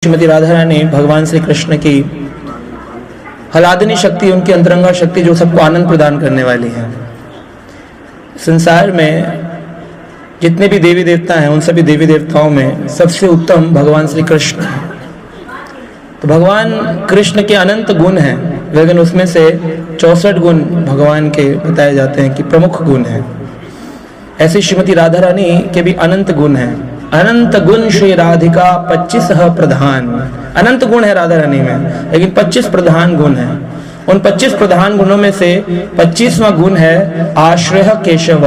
श्रीमती राधा रानी भगवान श्री कृष्ण की हलादनी शक्ति, उनकी अंतरंगा शक्ति जो सबको आनंद प्रदान करने वाली है। संसार में जितने भी देवी देवता हैं उन सभी देवी देवताओं में सबसे उत्तम भगवान श्री कृष्ण है। तो भगवान कृष्ण के अनंत गुण हैं, लेकिन उसमें से 64 गुण भगवान के बताए जाते हैं कि प्रमुख गुण हैं। ऐसी श्रीमती राधा रानी के भी अनंत गुण हैं। अनंत गुण श्री राधिका 25 प्रधान। अनंत गुण है राधा रानी में, लेकिन 25 प्रधान गुण हैं। उन 25 प्रधान गुणों में से 25वां गुण है आश्रय केशव।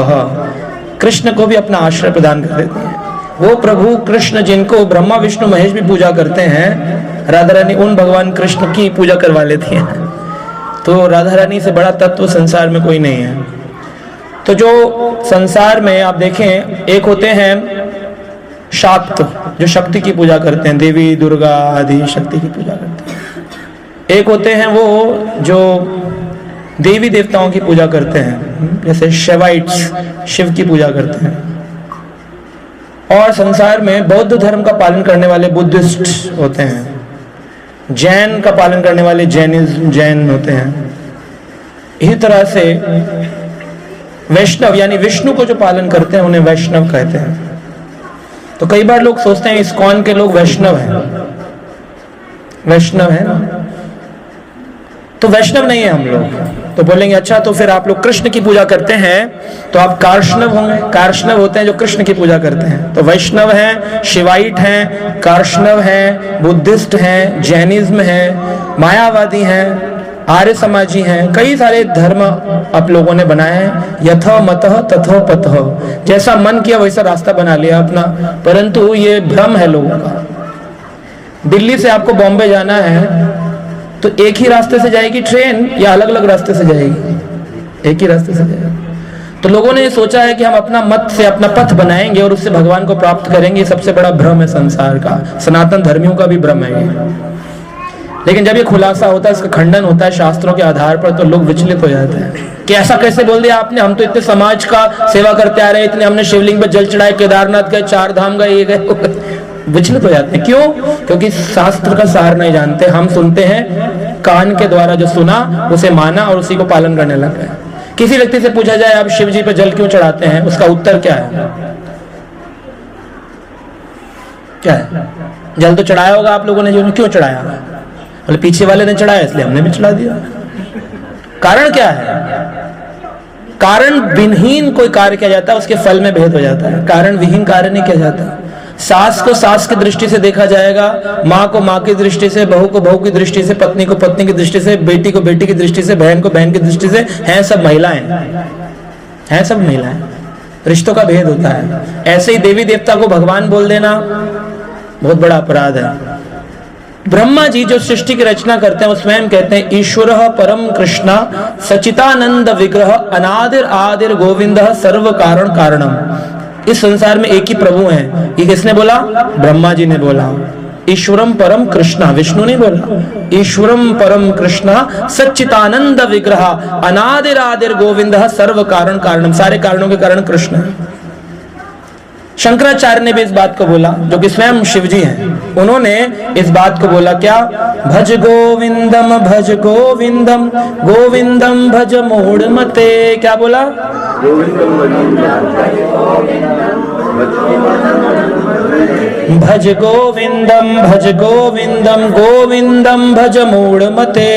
कृष्ण को भी अपना आश्रय प्रदान कर देते हैं। वो प्रभु कृष्ण जिनको ब्रह्मा विष्णु महेश भी पूजा करते हैं, राधा रानी उन भगवान कृष्ण की पूजा करवा लेती है। तो राधा रानी से बड़ा तत्व संसार में कोई नहीं है। तो जो संसार में आप देखें, एक होते हैं शाक्त, जो शक्ति की पूजा करते हैं, देवी दुर्गा आदि शक्ति की पूजा करते हैं। एक होते हैं वो जो देवी देवताओं की पूजा करते हैं, जैसे शिवाइट्स, शिव की पूजा करते हैं। और संसार में बौद्ध धर्म का पालन करने वाले बुद्धिस्ट होते हैं। जैन का पालन करने वाले जैन होते हैं। इसी तरह से वैष्णव यानी विष्णु को जो पालन करते हैं उन्हें वैष्णव कहते हैं। तो कई बार लोग सोचते हैं इस्कॉन के लोग वैष्णव हैं, वैष्णव है ना, तो वैष्णव नहीं है हम लोग। तो बोलेंगे अच्छा तो फिर आप लोग कृष्ण की पूजा करते हैं तो आप कार्ष्णव होंगे। कार्ष्णव होते हैं जो कृष्ण की पूजा करते हैं। तो वैष्णव हैं, शिवाइट हैं, कार्ष्णव हैं, बुद्धिस्ट हैं, जैनिज्म है, मायावादी हैं, आर्य समाजी हैं। कई सारे धर्म आप लोगों ने बनाए हैं। यथा मतः तथो पथः, जैसा मन किया वैसा रास्ता बना लिया अपना। परंतु ये भ्रम है लोगों का। दिल्ली से आपको बॉम्बे जाना है तो एक ही रास्ते से जाएगी ट्रेन या अलग अलग रास्ते से जाएगी? एक ही रास्ते से जाएगी। तो लोगों ने ये सोचा है कि हम अपना मत से अपना पथ बनाएंगे और उससे भगवान को प्राप्त करेंगे। ये सबसे बड़ा भ्रम है संसार का। सनातन धर्मियों का भी भ्रम है ये। लेकिन जब ये खुलासा होता है, इसका खंडन होता है शास्त्रों के आधार पर, तो लोग विचलित हो जाते हैं कि ऐसा कैसे बोल दिया आपने, हम तो इतने समाज का सेवा करते आ रहे हैं, इतने हमने शिवलिंग पर जल चढ़ाए, केदारनाथ गए, 4 धाम गए, ये गए। विचलित हो जाते हैं। क्यों? क्योंकि शास्त्र का सार नहीं जानते। हम सुनते हैं, कान के द्वारा जो सुना उसे माना और उसी को पालन करने लग गए। किसी व्यक्ति से पूछा जाए आप शिव जी पर जल क्यों चढ़ाते हैं, उसका उत्तर क्या है? क्या है? जल तो चढ़ाया होगा आप लोगों ने, जो क्यों चढ़ाया? बोले पीछे वाले ने चढ़ाया इसलिए हमने भी चढ़ा दिया। कारण क्या है? कारण विहीन कोई कार्य किया जाता है उसके फल में भेद हो जाता है। कारण विहीन कार्य नहीं किया जाता। सास को सास की दृष्टि से देखा जाएगा, माँ को माँ की दृष्टि से, बहू को बहू की दृष्टि से, पत्नी को पत्नी की दृष्टि से, बेटी को बेटी की दृष्टि से, बहन को बहन की दृष्टि से। हैं सब महिलाएं, हैं सब महिलाएं। रिश्तों का भेद होता है। ऐसे ही देवी देवता को भगवान बोल देना बहुत बड़ा अपराध है। ब्रह्मा जी जो सृष्टि की रचना करते हैं वो स्वयं कहते हैं ईश्वर परम कृष्णा सचितानंद विग्रह अनादिर आदिर गोविंद सर्व कारण कारणम। इस संसार में एक ही प्रभु हैं। ये किसने बोला? ब्रह्मा जी ने बोला। ईश्वरम परम कृष्णा, विष्णु नहीं बोला। ईश्वरम परम कृष्णा सच्चितानंद विग्रह अनादिर आदिर गोविंद सर्व कारण कारणम। सारे कारणों के कारण कृष्ण है। शंकराचार्य ने भी इस बात को बोला, जो कि स्वयं शिव जी हैं। उन्होंने इस बात को बोला क्या? भज गोविंदम भज गोविंदम गोविंदम भज मूढ़मते। क्या बोला? भज गोविंदम भज गोविंदम गोविंदम भज मूढ़मते।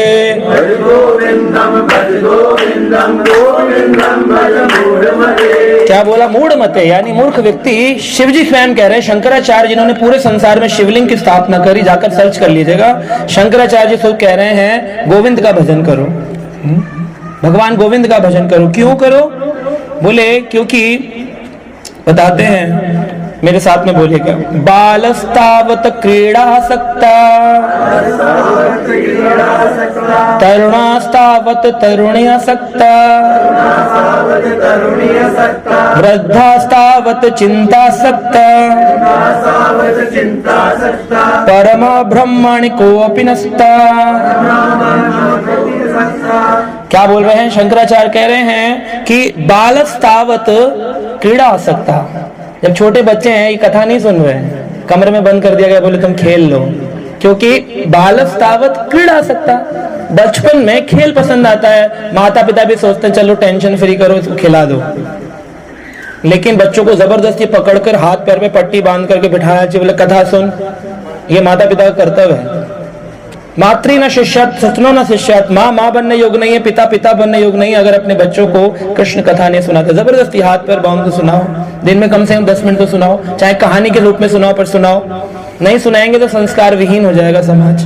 क्या बोला? मूढ़मते यानी मूर्ख व्यक्ति। शिवजी स्वयं कह रहे हैं, शंकराचार्य जिन्होंने पूरे संसार में शिवलिंग की स्थापना करी, जाकर सर्च कर लीजिएगा। शंकराचार्य जी सब कह रहे हैं गोविंद का भजन करो, भगवान गोविंद का भजन करो। क्यों करो? बोले क्योंकि बताते हैं, मेरे साथ में बोलिएगा, बालस्तावत क्रीड़ासक्ता तरुणास्तावत तरुण्यासक्ता वृद्धास्तावत चिंतासक्ता परम ब्रह्मणि कोऽपि नस्ता। क्या बोल रहे हैं? शंकराचार्य कह रहे हैं कि बालस्तावत क्रीड़ा आसक्ता। जब छोटे बच्चे हैं, ये कथा नहीं सुन रहे हैं, कमरे में बंद कर दिया गया, बोले तुम खेल लो, क्योंकि बालस्तावत क्रीड़ा सकता, बचपन में खेल पसंद आता है। माता पिता भी सोचते हैं चलो टेंशन फ्री करो, इसको खिला दो, लेकिन बच्चों को जबरदस्ती पकड़कर हाथ पैर में पट्टी बांध करके बिठाया चाहिए, बोले कथा सुन, ये माता पिता का कर्तव्य है। मातृ न शिष्यात सतनो न शिष्यात, माँ माँ बनने योग नहीं है, पिता पिता बनने योग नहीं है अगर अपने बच्चों को कृष्ण कथा नहीं सुनाते। जबरदस्ती हाथ पैर बांध के सुनाओ, दिन में कम से कम 10 मिनट तो सुनाओ, चाहे कहानी के रूप में सुनाओ, पर सुनाओ। नहीं सुनाएंगे तो संस्कार विहीन हो जाएगा समाज।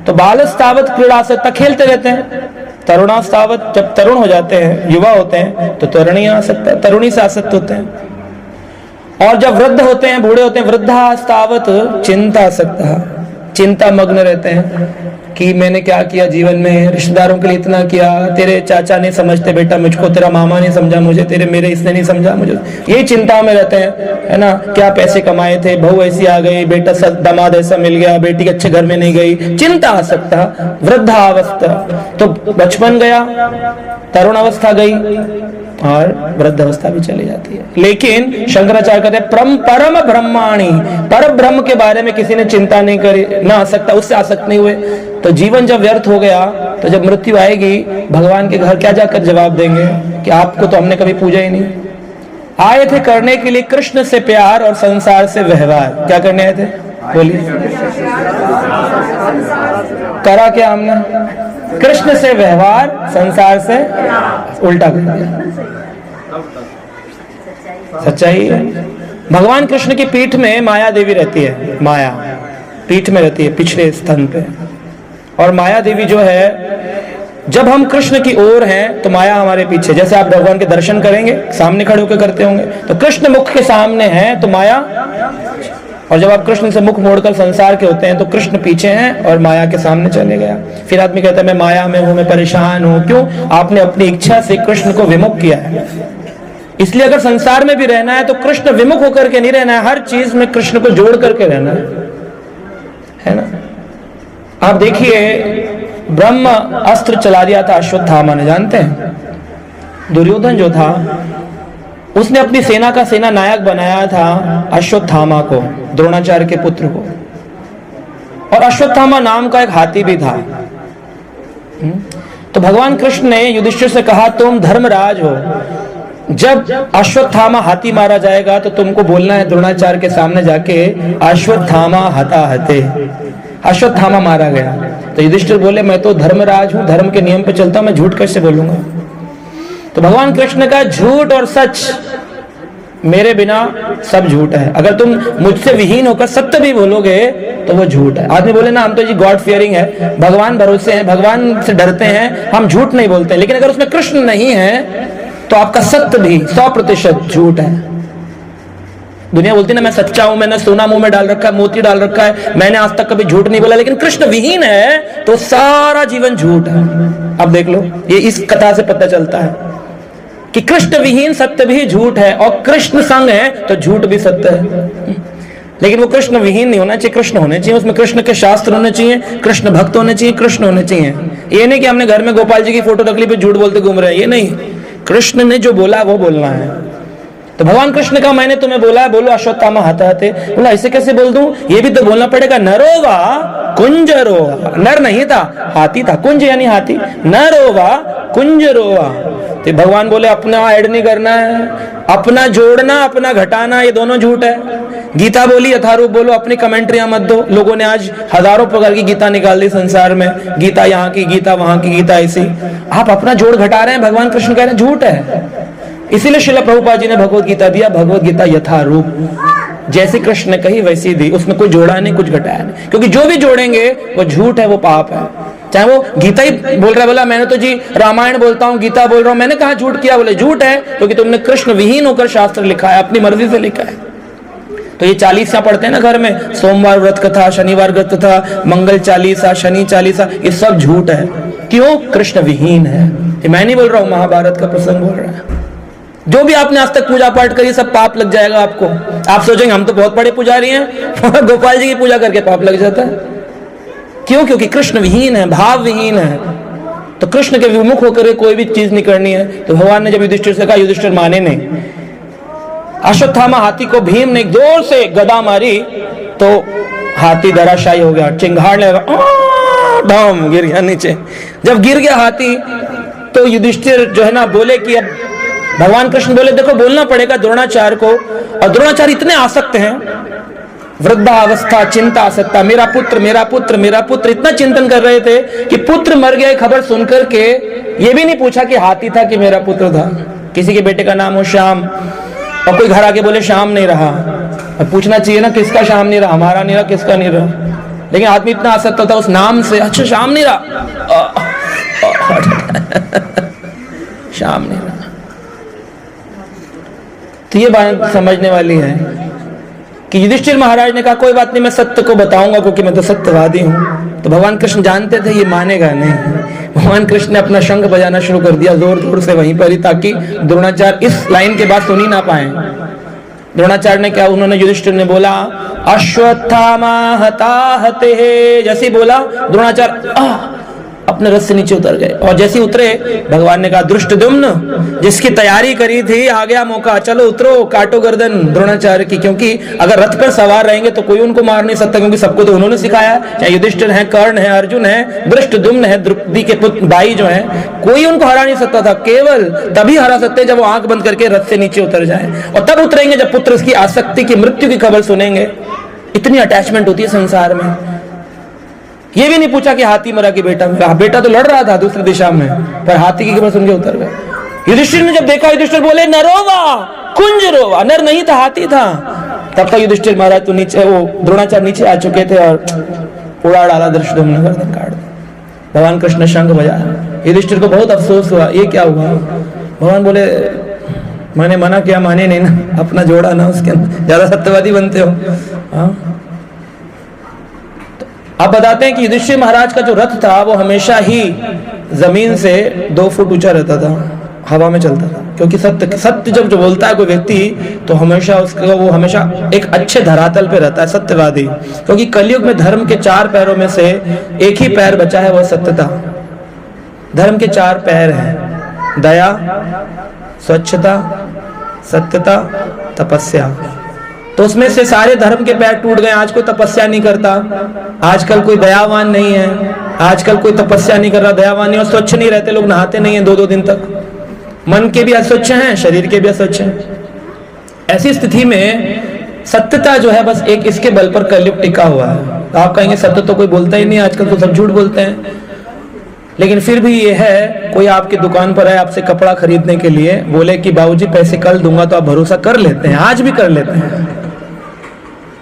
तो बालस्तावत क्रीड़ासक्ता, खेलते रहते हैं। तरुणास्तावत, जब तरुण हो जाते हैं, युवा होते हैं, तो तरुणी से आसक्त होते हैं। और जब वृद्ध होते हैं, बूढ़े होते हैं, वृद्धास्तावत चिंतासक्ता, चिंता मग्न रहते हैं कि मैंने क्या किया जीवन में, रिश्तेदारों के लिए इतना किया, तेरे चाचा नहीं समझते बेटा मुझको, तेरा मामा नहीं समझा मुझे, तेरे मेरे इसने नहीं समझा मुझे, यही चिंता में रहते हैं, है ना। क्या पैसे कमाए थे, बहू ऐसी आ गई, बेटा दामाद ऐसा मिल गया, बेटी अच्छे घर में नहीं गई, चिंता आ सकता। वृद्धावस्था, तो बचपन गया, तरुण अवस्था गई और वृद्ध अवस्था भी चली जाती है। लेकिन शंकराचार्य कहते हैं परम ब्रह्माणी, पर ब्रह्म के बारे में किसी ने चिंता नहीं करी, ना आसक्ता, उससे आसक्त नहीं हुए, तो जीवन जब व्यर्थ हो गया, तो जब मृत्यु आएगी भगवान के घर क्या जाकर जवाब देंगे कि आपको तो हमने कभी पूजा ही नहीं। आए थे करने के लिए कृष्ण से प्यार और संसार से व्यवहार। क्या करने आए थे, बोलिए, करा क्या हमने, कृष्ण से व्यवहार, संसार से उल्टा कर दिया। सच्चाई है। भगवान कृष्ण की पीठ में माया देवी रहती है, माया पीठ में रहती है, पिछले स्तन पे। और माया देवी जो है, जब हम कृष्ण की ओर हैं तो माया हमारे पीछे। जैसे आप भगवान के दर्शन करेंगे, सामने खड़े होकर करते होंगे, तो कृष्ण मुख के सामने है तो माया, और जब आप कृष्ण से मुख मोड़कर संसार के होते हैं तो कृष्ण पीछे हैं और माया के सामने चले गया। फिर आदमी कहता है मैं माया में हूं, मैं परेशान हूं। क्यों? आपने अपनी इच्छा से कृष्ण को विमुख किया है। इसलिए अगर संसार में भी रहना है तो कृष्ण विमुख होकर के नहीं रहना है, हर चीज में कृष्ण को जोड़ करके रहना है ना। आप देखिए, ब्रह्म अस्त्र चला दिया था अश्वत्थामा ने, जानते हैं? दुर्योधन जो था उसने अपनी सेना का सेना नायक बनाया था अश्वत्थामा को, द्रोणाचार्य के पुत्र को। और अश्वत्थामा नाम का एक हाथी भी था। तो भगवान कृष्ण ने युधिष्ठिर से कहा तुम धर्मराज हो, जब अश्वत्थामा हाथी मारा जाएगा तो तुमको बोलना है द्रोणाचार्य के सामने जाके अश्वत्थामा हता हते, अश्वत्थामा मारा गया। तो युधिष्ठिर बोले मैं तो धर्मराज हूं, धर्म के नियम पे चलता हूं, मैं झूठ कैसे बोलूंगा। तो भगवान कृष्ण ने कहा झूठ और सच मेरे बिना सब झूठ है। अगर तुम मुझसे विहीन होकर सत्य भी बोलोगे तो वो झूठ है। आदमी बोले ना हम तो जी गॉड फियरिंग है, भगवान भरोसे हैं, भगवान से डरते हैं, हम झूठ नहीं बोलते। लेकिन अगर उसमें कृष्ण नहीं है तो आपका सत्य भी 100% झूठ है। दुनिया बोलती है ना मैं सच्चा हूं, मैंने सोना मुंह में डाल रखा है, मोती डाल रखा है, मैंने आज तक कभी झूठ नहीं बोला। लेकिन कृष्ण विहीन है तो सारा जीवन झूठ है। अब देख लो, ये इस कथा से पता चलता है कि कृष्ण विहीन सत्य भी झूठ है और कृष्ण संग है तो झूठ भी सत्य है। लेकिन वो कृष्ण विहीन नहीं होना चाहिए, कृष्ण होने चाहिए, उसमें कृष्ण के शास्त्र होने चाहिए, कृष्ण भक्त होने चाहिए, कृष्ण होने चाहिए। ये नहीं कि हमने घर में गोपाल जी की फोटो रख ली पे झूठ बोलते घूम रहे हैं, ये नहीं। कृष्ण ने जो बोला वो बोलना है। तो भगवान कृष्ण का मैंने तुम्हें बोला है, बोलो अश्वत्थामा हता हते। बोला ऐसे कैसे बोल दूं, ये भी तो बोलना पड़ेगा। नरोवा कुंजरोवा, नर नहीं था, हाथी था। कुंज यानी हाथी, नरोवा कुंजरोवा। तो भगवान बोले अपना ऐड नहीं करना है, अपना जोड़ना अपना घटाना ये दोनों झूठ है। गीता बोली यथारूप बोलो, अपनी कमेंट्रियां मत दो। लोगों ने आज हजारों प्रकार की गीता निकाल दी संसार में, गीता यहाँ की, गीता वहां की, गीता ऐसी। आप अपना जोड़ घटा रहे हैं, भगवान कृष्ण कह रहे हैं झूठ है। इसीलिए श्रील प्रभुपाद जी ने भगवत गीता दिया, भगवत गीता यथारूप, जैसे कृष्ण ने कही वैसी दी, उसमें कोई जोड़ा नहीं कुछ घटाया नहीं। क्योंकि जो भी जोड़ेंगे वो झूठ है, वो पाप है। चाहे वो गीता ही बोल रहा है, बोला मैंने तो जी रामायण बोलता हूँ, गीता बोल रहा हूँ, मैंने कहा झूठ किया, बोले झूठ है क्योंकि तुमने कृष्ण विहीन होकर शास्त्र लिखा है, अपनी मर्जी से लिखा है। तो ये 40 पढ़ते हैं ना घर में, सोमवार व्रत कथा, शनिवार व्रत कथा, मंगल चालीसा, शनि चालीसा, ये सब झूठ है। क्यों? कृष्ण विहीन है। ये मैं नहीं बोल रहा हूँ, महाभारत का प्रसंग बोल रहा है। जो भी आपने आज तक पूजा पाठ करी सब पाप लग जाएगा आपको। आप सोचेंगे हम तो बहुत बड़े पुजारी हैं, गोपाल जी की पूजा करके पाप लग जाता है। क्यों? क्योंकि कृष्ण विहीन है, भाव विहीन है। तो कृष्ण के विमुख होकर कोई भी चीज नहीं करनी है। तो भगवान ने जब युधिष्ठिर से कहा, युधिष्ठिर माने नहीं। अश्वत्थामा हाथी को भीम ने जोर से गदा मारी तो हाथी धराशायी हो गया, चिंगाड़ लगा, धाम गिर गया नीचे। जब गिर गया हाथी तो युधिष्ठिर जो है ना बोले कि अब भगवान कृष्ण बोले देखो बोलना पड़ेगा द्रोणाचार्य को, और द्रोणाचार्य इतने आसक्त हैं, वृद्धावस्था चिंता आसक्ता, मेरा पुत्र मेरा पुत्र मेरा पुत्र, इतना चिंतन कर रहे थे कि पुत्र मर गया खबर सुनकर के ये भी नहीं पूछा कि हाथी था कि मेरा पुत्र था। किसी के बेटे का नाम हो श्याम और कोई घर आके बोले श्याम नहीं रहा, अब पूछना चाहिए ना किसका श्याम नहीं रहा, हमारा नहीं रहा किसका नहीं रहा, लेकिन आदमी इतना आसक्त था उस नाम से, अच्छा श्याम नहीं रहा, श्याम नहीं रहा। तो ये बात समझने वाली है कि युधिष्ठिर महाराज ने कहा कोई बात नहीं मैं सत्य को बताऊंगा क्योंकि मैं तो सत्यवादी हूं। तो भगवान कृष्ण जानते थे ये मानेगा नहीं, भगवान कृष्ण ने अपना शंख बजाना शुरू कर दिया जोर जोर से वहीं पर ही, ताकि द्रोणाचार्य इस लाइन के बाद सुन ही ना पाए। द्रोणाचार्य ने क्या, उन्होंने युधिष्ठिर ने बोला अश्वत्थामा हताहते, जैसे बोला द्रोणाचार्य अपने रथ से नीचे उतर गए, और जैसे उतरे भगवान ने कहा दृष्टद्युम्न जिसकी तैयारी करी थी आ गया मौका, चलो उतरो काटो गर्दन द्रोणाचार्य की, क्योंकि अगर रथ पर सवार रहेंगे तो कोई उनको मार नहीं सकता, क्योंकि सबको तो उन्होंने सिखाया, चाहे युधिष्ठिर है, कर्ण है, अर्जुन है, दृष्टद्युम्न है, द्रौपदी के पुत्र भाई जो है, कोई उनको हरा नहीं सकता था, केवल तभी हरा सकते जब वो आंख बंद करके रथ से नीचे उतर जाए, और तब उतरेंगे जब पुत्र की आसक्ति की मृत्यु की खबर सुनेंगे। इतनी अटैचमेंट होती है संसार में। ये भी नहीं पूछा कि हाथी मरा कि बेटा मरा, बेटा तो लड़ रहा था दूसरी दिशा में, पर हाथी की खबर सुन के उतर गए। युधिष्ठिर ने जब देखा, युधिष्ठिर बोले नरोवा कुंज रोवा, नर नहीं था हाथी था। तब तक युधिष्ठिर महाराज तो नीचे, वो द्रोणाचार्य नीचे आ चुके थे और उड़ा डाला दृष्टद्युम्न ने, गर्दन काट दी। भगवान कृष्ण ने शंख बजाया, युधिष्ठिर को बहुत अफसोस हुआ, ये क्या हुआ। भगवान बोले मैंने मना किया, माने नहीं ना, अपना जोड़ा ना उसके अंदर, ज्यादा सत्यवादी बनते हो। अब बताते हैं कि युधिष्ठिर महाराज का जो रथ था वो हमेशा ही जमीन से 2 फुट ऊंचा रहता था, हवा में चलता था, क्योंकि सत्य जब जो बोलता है कोई व्यक्ति तो हमेशा उसका वो हमेशा एक अच्छे धरातल पे रहता है, सत्यवादी। क्योंकि कलयुग में धर्म के 4 पैरों में से एक ही पैर बचा है, वह सत्यता। धर्म के 4 पैर हैं, दया, स्वच्छता, सत्यता, तपस्या। तो उसमें से सारे धर्म के पैर टूट गए। आज कोई तपस्या नहीं करता, आजकल कोई दयावान नहीं है, आजकल कोई तपस्या नहीं कर रहा, दयावान नहीं, और स्वच्छ नहीं रहते लोग, नहाते नहीं है 2-2 दिन तक, मन के भी अस्वच्छ हैं, शरीर के भी अस्वच्छ हैं। ऐसी स्थिति में सत्यता जो है बस एक इसके बल पर कलयुग टिका हुआ है। तो आप कहेंगे सत्य तो कोई बोलता ही नहीं, आजकल तो सब झूठ बोलते हैं, लेकिन फिर भी ये है, कोई आपकी दुकान पर है आपसे कपड़ा खरीदने के लिए, बोले कि बाबूजी पैसे कल दूंगा, तो आप भरोसा कर लेते हैं, आज भी कर लेते हैं,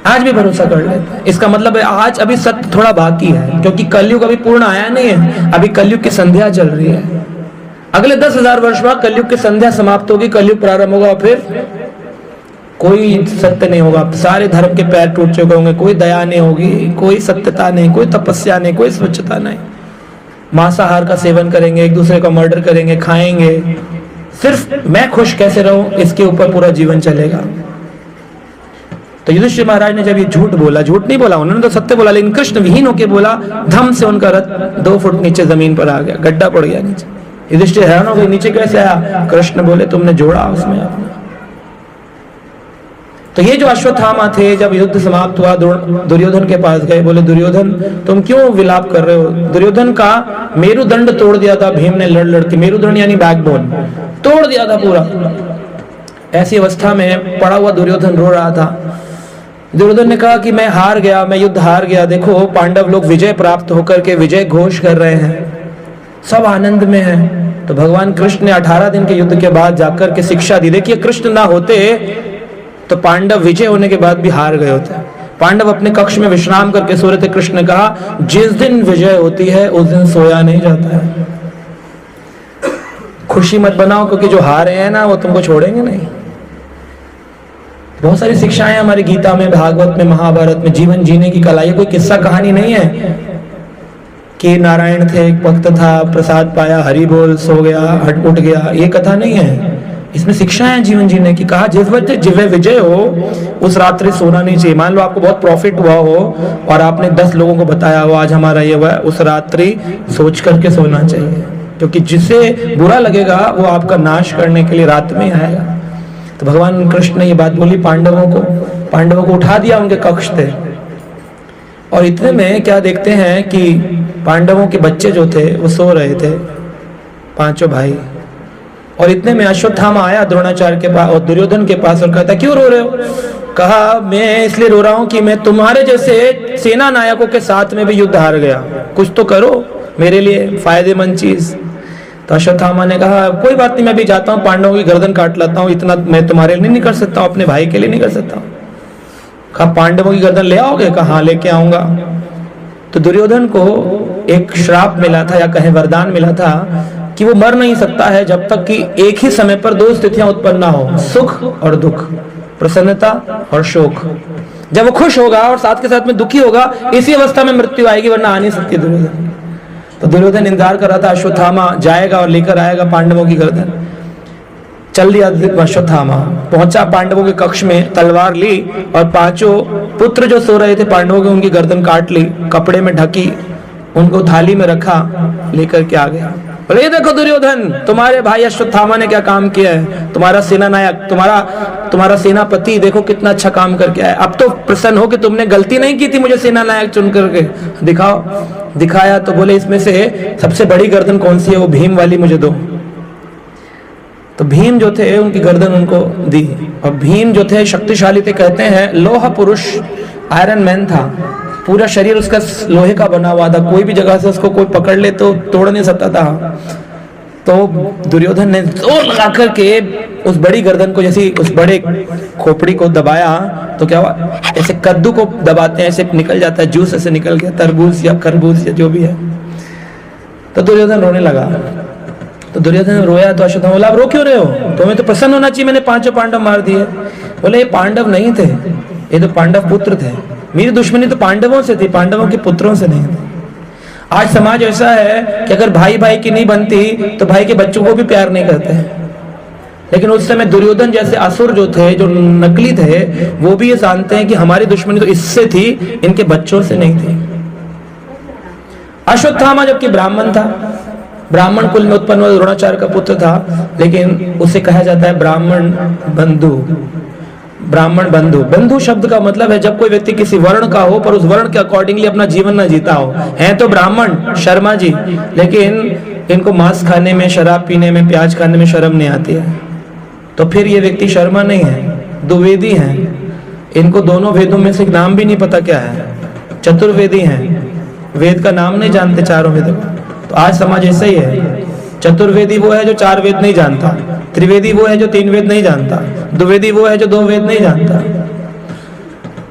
आज भी भरोसा कर लेते हैं। इसका मतलब है आज अभी सत्य थोड़ा बाकी है, क्योंकि कलयुग अभी पूर्ण आया नहीं है, अभी कलयुग की संध्या चल रही है। अगले 10,000 वर्ष बाद कलयुग की संध्या समाप्त होगी, कलयुग प्रारंभ होगा, फिर कोई सत्य नहीं होगा, सारे धर्म के पैर टूट चुके होंगे, कोई दया नहीं होगी, कोई सत्यता नहीं, कोई तपस्या नहीं, कोई स्वच्छता नहीं, मांसाहार का सेवन करेंगे, एक दूसरे का मर्डर करेंगे, खाएंगे, सिर्फ मैं खुश कैसे रहूं इसके ऊपर पूरा जीवन चलेगा। तो युधिष्ठिर महाराज ने जब ये झूठ बोला, झूठ नहीं बोला उन्होंने, तो सत्य बोला, लेकिन कृष्ण विहीन होकर बोला, धम से उनका रथ 2 फुट नीचे जमीन पर आ गया, गड्ढा पड़ गया नीचे। युधिष्ठिर हैरान हो गए, नीचे कैसे आया। कृष्ण बोले तुमने जोड़ा उसमें अपना। तो ये जो अश्वत्थामा थे, जब युद्ध समाप्त हुआ दुर्योधन के पास गए, बोले दुर्योधन तुम क्यों विलाप कर रहे हो। दुर्योधन का मेरुदंड तोड़ दिया था भीम ने, लड़ लड़ के, मेरुदंड यानी बैकबोन तोड़ दिया था पूरा। ऐसी अवस्था में पड़ा हुआ दुर्योधन रो रहा था। दुर्योधन ने कहा कि मैं हार गया, मैं युद्ध हार गया, देखो पांडव लोग विजय प्राप्त होकर के विजय घोष कर रहे हैं, सब आनंद में हैं। तो भगवान कृष्ण ने 18 दिन के युद्ध के बाद जाकर के शिक्षा दी। देखिए कृष्ण ना होते तो पांडव विजय होने के बाद भी हार गए होते। पांडव अपने कक्ष में विश्राम करके सो रहे थे। कृष्ण ने कहा जिस दिन विजय होती है उस दिन सोया नहीं जाता है, खुशी मत बनाओ, क्योंकि जो हारे हैं ना वो तुमको छोड़ेंगे नहीं। बहुत सारी शिक्षाएं हमारी गीता में, भागवत में, महाभारत में, जीवन जीने की कला। ये कोई किस्सा कहानी नहीं है कि नारायण थे, एक भक्त था, प्रसाद पाया, हरि बोल, सो गया, हट उठ गया, ये कथा नहीं है। इसमें शिक्षा है जीवन जीने की। कहा जिस वक्त जिव्य विजय हो उस रात्रि सोना नहीं चाहिए। मान लो आपको बहुत प्रॉफिट हुआ हो और आपने 10 लोगों को बताया हो आज हमारा ये हुआ, उस रात्रि सोच करके सोना चाहिए, क्योंकि जिसे बुरा लगेगा वो आपका नाश करने के लिए रात में आएगा। तो भगवान कृष्ण ने ये बात बोली पांडवों को उठा दिया उनके कक्ष थे। और इतने में क्या देखते हैं कि पांडवों के बच्चे जो थे वो सो रहे थे, पांचों भाई। और इतने में अश्वत्थामा आया द्रोणाचार्य के पास और दुर्योधन के पास और कहता क्यों रो रहे हो? कहा मैं इसलिए रो रहा हूं कि मैं तुम्हारे जैसे सेना नायकों के साथ में भी युद्ध हार गया, कुछ तो करो मेरे लिए फायदेमंद चीज। तो अश्वत्थामा ने कहा कोई बात नहीं, मैं भी जाता हूँ पांडवों की गर्दन काट लाता हूँ, इतना मैं तुम्हारे लिए नहीं कर सकता हूँ, अपने भाई के लिए नहीं कर सकता हूँ। कहा पांडवों की गर्दन ले आओगे? कहा हाँ लेके आऊंगा। तो दुर्योधन को एक श्राप मिला था या कहें वरदान मिला था कि वो मर नहीं सकता है जब तक कि एक ही समय पर दो स्थितियां उत्पन्न ना हो, सुख और दुख, प्रसन्नता और शोक। जब वो खुश होगा और साथ के साथ में दुखी होगा, इसी अवस्था में मृत्यु आएगी, वरना आ नहीं सकती दुर्योधन। तो दुर्योधन इंतजार कर रहा था अश्वत्थामा जाएगा और लेकर आएगा पांडवों की गर्दन। चल दिया अश्वत्थामा, पहुंचा पांडवों के कक्ष में, तलवार ली और पांचों पुत्र जो सो रहे थे पांडवों के उनकी गर्दन काट ली, कपड़े में ढकी, उनको थाली में रखा, लेकर के आ गया। बोले ये देखो दुर्योधन, तुम्हारे भाई अश्वत्थामा ने क्या काम किया है, तुम्हारा सेना नायक, तुम्हारा सेनापति देखो कितना अच्छा काम करके आया। अब तो प्रसन्न हो कि तुमने गलती नहीं की थी मुझे सेना नायक चुन करके, दिखाओ। दिखाया तो बोले इसमें से सबसे बड़ी गर्दन कौन सी है? वो भीम वाली मुझे दो। तो भीम जो थे उनकी गर्दन उनको दी। और भीम जो थे शक्तिशाली थे, कहते हैं लोहा पुरुष, आयरन मैन था, पूरा शरीर उसका लोहे का बना हुआ था, कोई भी जगह से उसको कोई पकड़ ले तो तोड़ नहीं सकता था। तो दुर्योधन ने जोर लगा करके उस बड़ी गर्दन को, जैसे उस बड़े खोपड़ी को दबाया तो क्या हुआ, ऐसे कद्दू को दबाते हैं ऐसे निकल जाता है, जूस ऐसे निकल गया, तरबूज या खरबूज या जो भी है। तो दुर्योधन रोने लगा। तो दुर्योधन रोया तो अश्वत्थामा बोला, आप रो क्यों रहे हो? तुम्हें तो प्रसन्न होना चाहिए, मैंने पांचों पांडव मार दिए। बोले ये पांडव नहीं थे, ये तो पांडव पुत्र थे, मेरी दुश्मनी तो पांडवों से थी, पांडवों के पुत्रों से नहीं थी। आज समाज ऐसा है कि अगर भाई भाई की नहीं बनती तो भाई के बच्चों को भी प्यार नहीं करते हैं। लेकिन उस समय दुर्योधन जैसे असुर जो थे, जो नकली थे, वो भी ये जानते हैं कि हमारी दुश्मनी तो इससे थी, इनके बच्चों से नहीं थी। अश्वत्थामा जबकि ब्राह्मण था, ब्राह्मण कुल में उत्पन्न हुआ, द्रोणाचार्य का पुत्र था, लेकिन उसे कहा जाता है ब्राह्मण बंधु। ब्राह्मण बंधु, बंधु शब्द का मतलब है जब कोई व्यक्ति किसी वर्ण का हो पर उस वर्ण के अकॉर्डिंगली अपना जीवन न जीता हो। हैं तो ब्राह्मण शर्मा जी, लेकिन इनको मांस खाने में, शराब पीने में, प्याज खाने में शर्म नहीं आती है, तो फिर ये व्यक्ति शर्मा नहीं है, द्विवेदी हैं। इनको दोनों वेदों में से नाम भी नहीं पता क्या है, चतुर्वेदी हैं, वेद का नाम नहीं जानते चारों वेदों का। तो आज समाज ऐसा ही है, चतुर्वेदी वो है जो चार वेद नहीं जानता, त्रिवेदी वो है जो तीन वेद नहीं जानता, द्विवेदी वो है जो दो वेद नहीं जानता।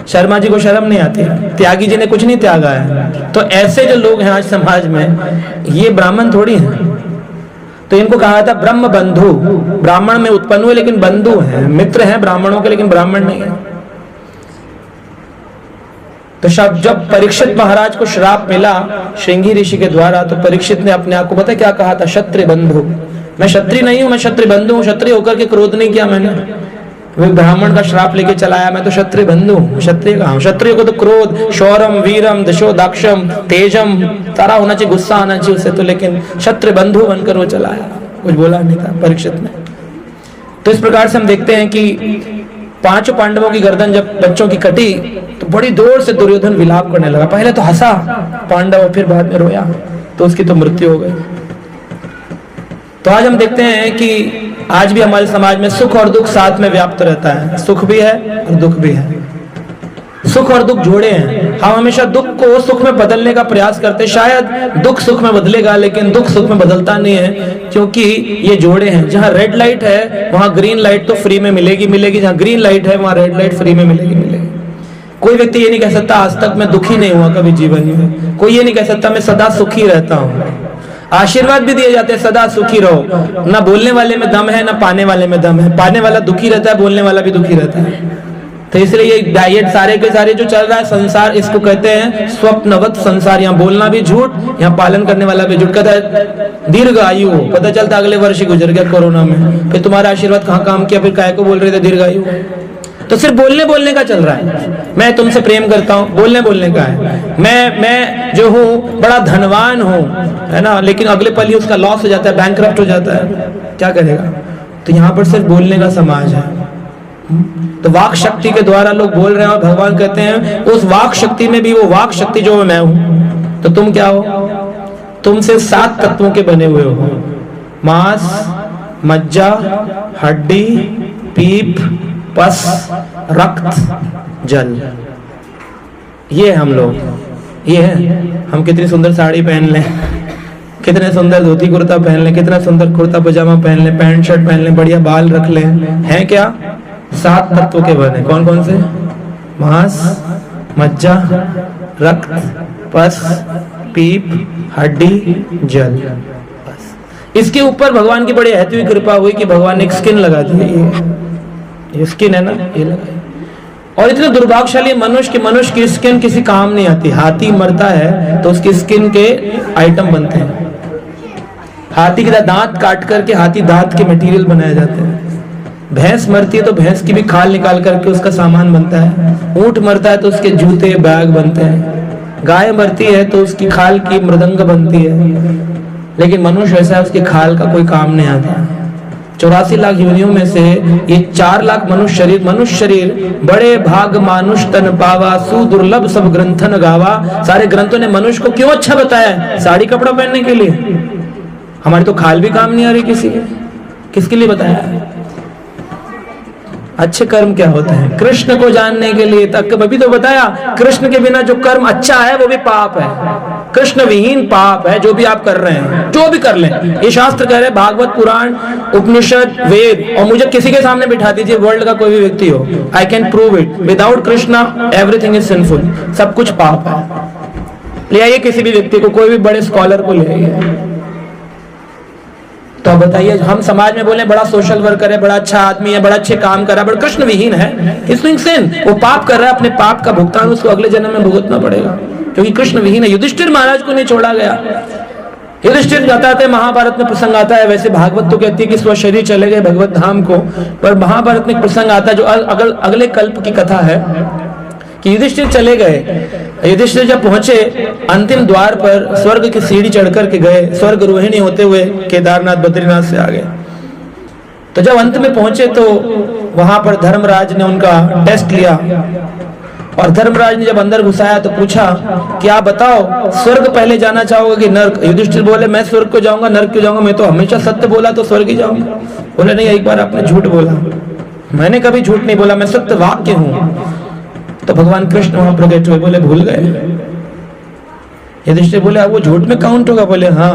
शर्मा जी को शर्म नहीं आती, त्यागी जी ने कुछ नहीं त्यागा है। तो ऐसे जो लोग हैं आज समाज में, ये ब्राह्मण थोड़ी हैं। तो इनको कहा था ब्रह्म बंधु, ब्राह्मण में उत्पन्न हुए लेकिन बंधु हैं, मित्र हैं ब्राह्मणों के लेकिन ब्राह्मण नहीं है। तो जब परीक्षित महाराज को श्राप मिला श्रृंगी ऋषि के द्वारा, तो परीक्षित ने अपने आप को पता क्या कहा था, क्षत्रिय बंधु। मैं क्षत्रिय नहीं हूं, मैं क्षत्रिय बंधु हूं। क्षत्रिय होकर के क्रोध नहीं किया मैंने, वो ब्राह्मण का श्राप लेके चलाया, मैं तो क्षत्रिय बंधु हूं। क्षत्रिय कहा, क्षत्रिय को तो क्रोध, शौरम, वीरम, दशो, दाक्षम, तेजम सारा होना चाहिए, गुस्सा आना चाहिए उससे, तो लेकिन क्षत्रिय बंधु बनकर वो चलाया, कुछ बोला नहीं था परीक्षित ने। तो इस प्रकार से हम देखते हैं कि पांचों पांडवों की गर्दन जब बच्चों की कटी तो बड़ी जोर से दुर्योधन विलाप करने लगा। पहले तो हंसा पांडव, फिर बाद में रोया, तो उसकी तो मृत्यु हो गई। तो आज हम देखते हैं कि आज भी हमारे समाज में सुख और दुख साथ में व्याप्त रहता है, सुख भी है और दुख भी है। सुख और दुख जोड़े हैं, हम हमेशा दुख को सुख में बदलने का प्रयास करते हैं। शायद दुख सुख में बदलेगा, लेकिन दुख सुख में बदलता नहीं है, क्योंकि ये जोड़े हैं। जहां रेड लाइट है वहां ग्रीन लाइट तो फ्री में मिलेगी, जहां ग्रीन लाइट है वहां रेड लाइट फ्री में मिलेगी। कोई व्यक्ति ये नहीं कह सकता आज तक मैं दुखी नहीं हुआ कभी जीवन में, कोई ये नहीं कह सकता मैं सदा सुखी रहता हूँ। आशीर्वाद भी दिए जाते हैं सदा सुखी रहो, ना बोलने वाले में दम है ना पाने वाले में दम है। पाने वाला दुखी रहता है, बोलने वाला भी दुखी रहता है। तो इसलिए ये डाइट सारे के सारे जो चल रहा है संसार, इसको कहते हैं स्वप्नवत संसार। यहाँ बोलना भी झूठ, यहाँ पालन करने वाला भी झूठ। कहता है दीर्घ आयु, पता चलता अगले वर्ष ही गुजर गया कोरोना में, फिर तुम्हारा आशीर्वाद कहाँ काम किया, फिर काय को बोल रहे थे दीर्घ आयु। तो सिर्फ बोलने का चल रहा है, मैं तुमसे प्रेम करता हूँ, बोलने का है। मैं जो हूँ बड़ा धनवान हूँ, है ना, लेकिन अगले पल ही उसका लॉस हो जाता है, बैंकरप्ट हो जाता है, क्या करेगा। तो यहाँ पर सिर्फ बोलने का समाज है, तो वाक शक्ति के द्वारा लोग बोल रहे हैं और भगवान कहते हैं उस वाक शक्ति में भी वो वाक शक्ति जो मैं हूं, तो तुम क्या हो? तुम सिर्फ 7 तत्वों के बने हुए हो, मांस, मज्जा, हड्डी, पीप, पस, रक्त, जल। ये हम लोग, ये है। हम कितनी सुंदर साड़ी पहन लें, कितने सुंदर धोती कुर्ता पहन लें, कितना सुंदर कुर्ता पजामा पहन लें, पैंट शर्ट पहन लें, बढ़िया बाल रख लें, हैं क्या? 7 तत्वों के बने। कौन कौन से? मांस, मज्जा, रक्त, पस, पीप, हड्डी, जल। इसके ऊपर भगवान की बड़ी रहती हुई कृपा हुई कि भगवान ने एक स्किन लगा दी। ये स्किन है ना, ये लगाई। और इतने दुर्भाग्यशाली मनुष्य की स्किन किसी काम नहीं आती। हाथी मरता है तो उसकी स्किन के आइटम बनते हैं। हाथी के दांत काट करके हाथी दांत के मटेरियल बनाए जाते हैं। भैंस मरती है तो भैंस की भी खाल निकाल करके उसका सामान बनता है। ऊंट मरता है तो उसके जूते बैग बनते हैं। गाय मरती है तो उसकी खाल की मृदंग बनती है। लेकिन मनुष्य ऐसा है, उसकी खाल का कोई काम नहीं आता। 84 लाख योनियों में से ये 4 लाख मनुष्य शरीर बड़े भाग मानुष तन पावा, सुदुर्लभ सब ग्रंथन गावा। सारे ग्रंथों ने मनुष्य को क्यों अच्छा बताया? साड़ी कपड़ा पहनने के लिए। हमारी तो खाल भी काम नहीं आ रही किसी की। किसके लिए बताया? अच्छे कर्म क्या होते हैं? कृष्ण को जानने के लिए। तक अभी तो बताया, कृष्ण के बिना जो कर्म अच्छा है वो भी पाप है। कृष्ण विहीन पाप है जो भी आप कर रहे हैं, जो भी कर लें। ये शास्त्र कह रहे हैं, भागवत, पुराण, उपनिषद, वेद। और मुझे किसी के सामने बिठा दीजिए, वर्ल्ड का कोई भी व्यक्ति हो, I can prove it, without Krishna everything is sinful. सब कुछ पाप है। ले आइए किसी भी व्यक्ति को, कोई भी बड़े स्कॉलर को ले आइए, तो बताइए, हम समाज में बोले बड़ा सोशल वर्कर है, बड़ा अच्छा आदमी है, बड़ा अच्छे काम कर रहा है, बड़ा कृष्ण विहीन है, वो पाप कर रहा है। अपने पाप का भुगतान उसको अगले जन्म में भुगतना पड़ेगा, क्योंकि कृष्ण विहीन है। युधिष्ठिर महाराज को नहीं छोड़ा गया। युधिष्ठिर बताते हैं, महाभारत में प्रसंग आता है। वैसे भागवत तो कहती है कि स्वशरीर चले गए भगवत धाम को, पर महाभारत में एक प्रसंग आता है जो अगले कल्प की कथा है कि युधिष्ठिर चले गए। युधिष्ठिर जब पहुंचे अंतिम द्वार पर, स्वर्ग की सीढ़ी चढ़ करके गए, स्वर्ग रोहिणी होते हुए केदारनाथ बद्रीनाथ से आ गए। तो जब अंत में पहुंचे तो वहां पर धर्मराज ने उनका टेस्ट लिया, और धर्मराज ने जब अंदर घुसाया तो पूछा कि आप बताओ, स्वर्ग पहले जाना चाहोगे कि नर्क? युधिष्ठिर बोले, मैं स्वर्ग को जाऊंगा, नर्क क्यों जाऊंगा? मैं तो हमेशा सत्य बोला, तो स्वर्ग ही जाऊंगा। बोले, नहीं, एक बार आपने झूठ बोला। मैंने कभी झूठ नहीं बोला, मैं सत्य वाक्य हूं। तो भगवान कृष्ण वहां प्रकट हुए, बोले भूल गए? युधिष्ठिर बोले, अब वो झूठ में काउंट होगा? बोले हाँ।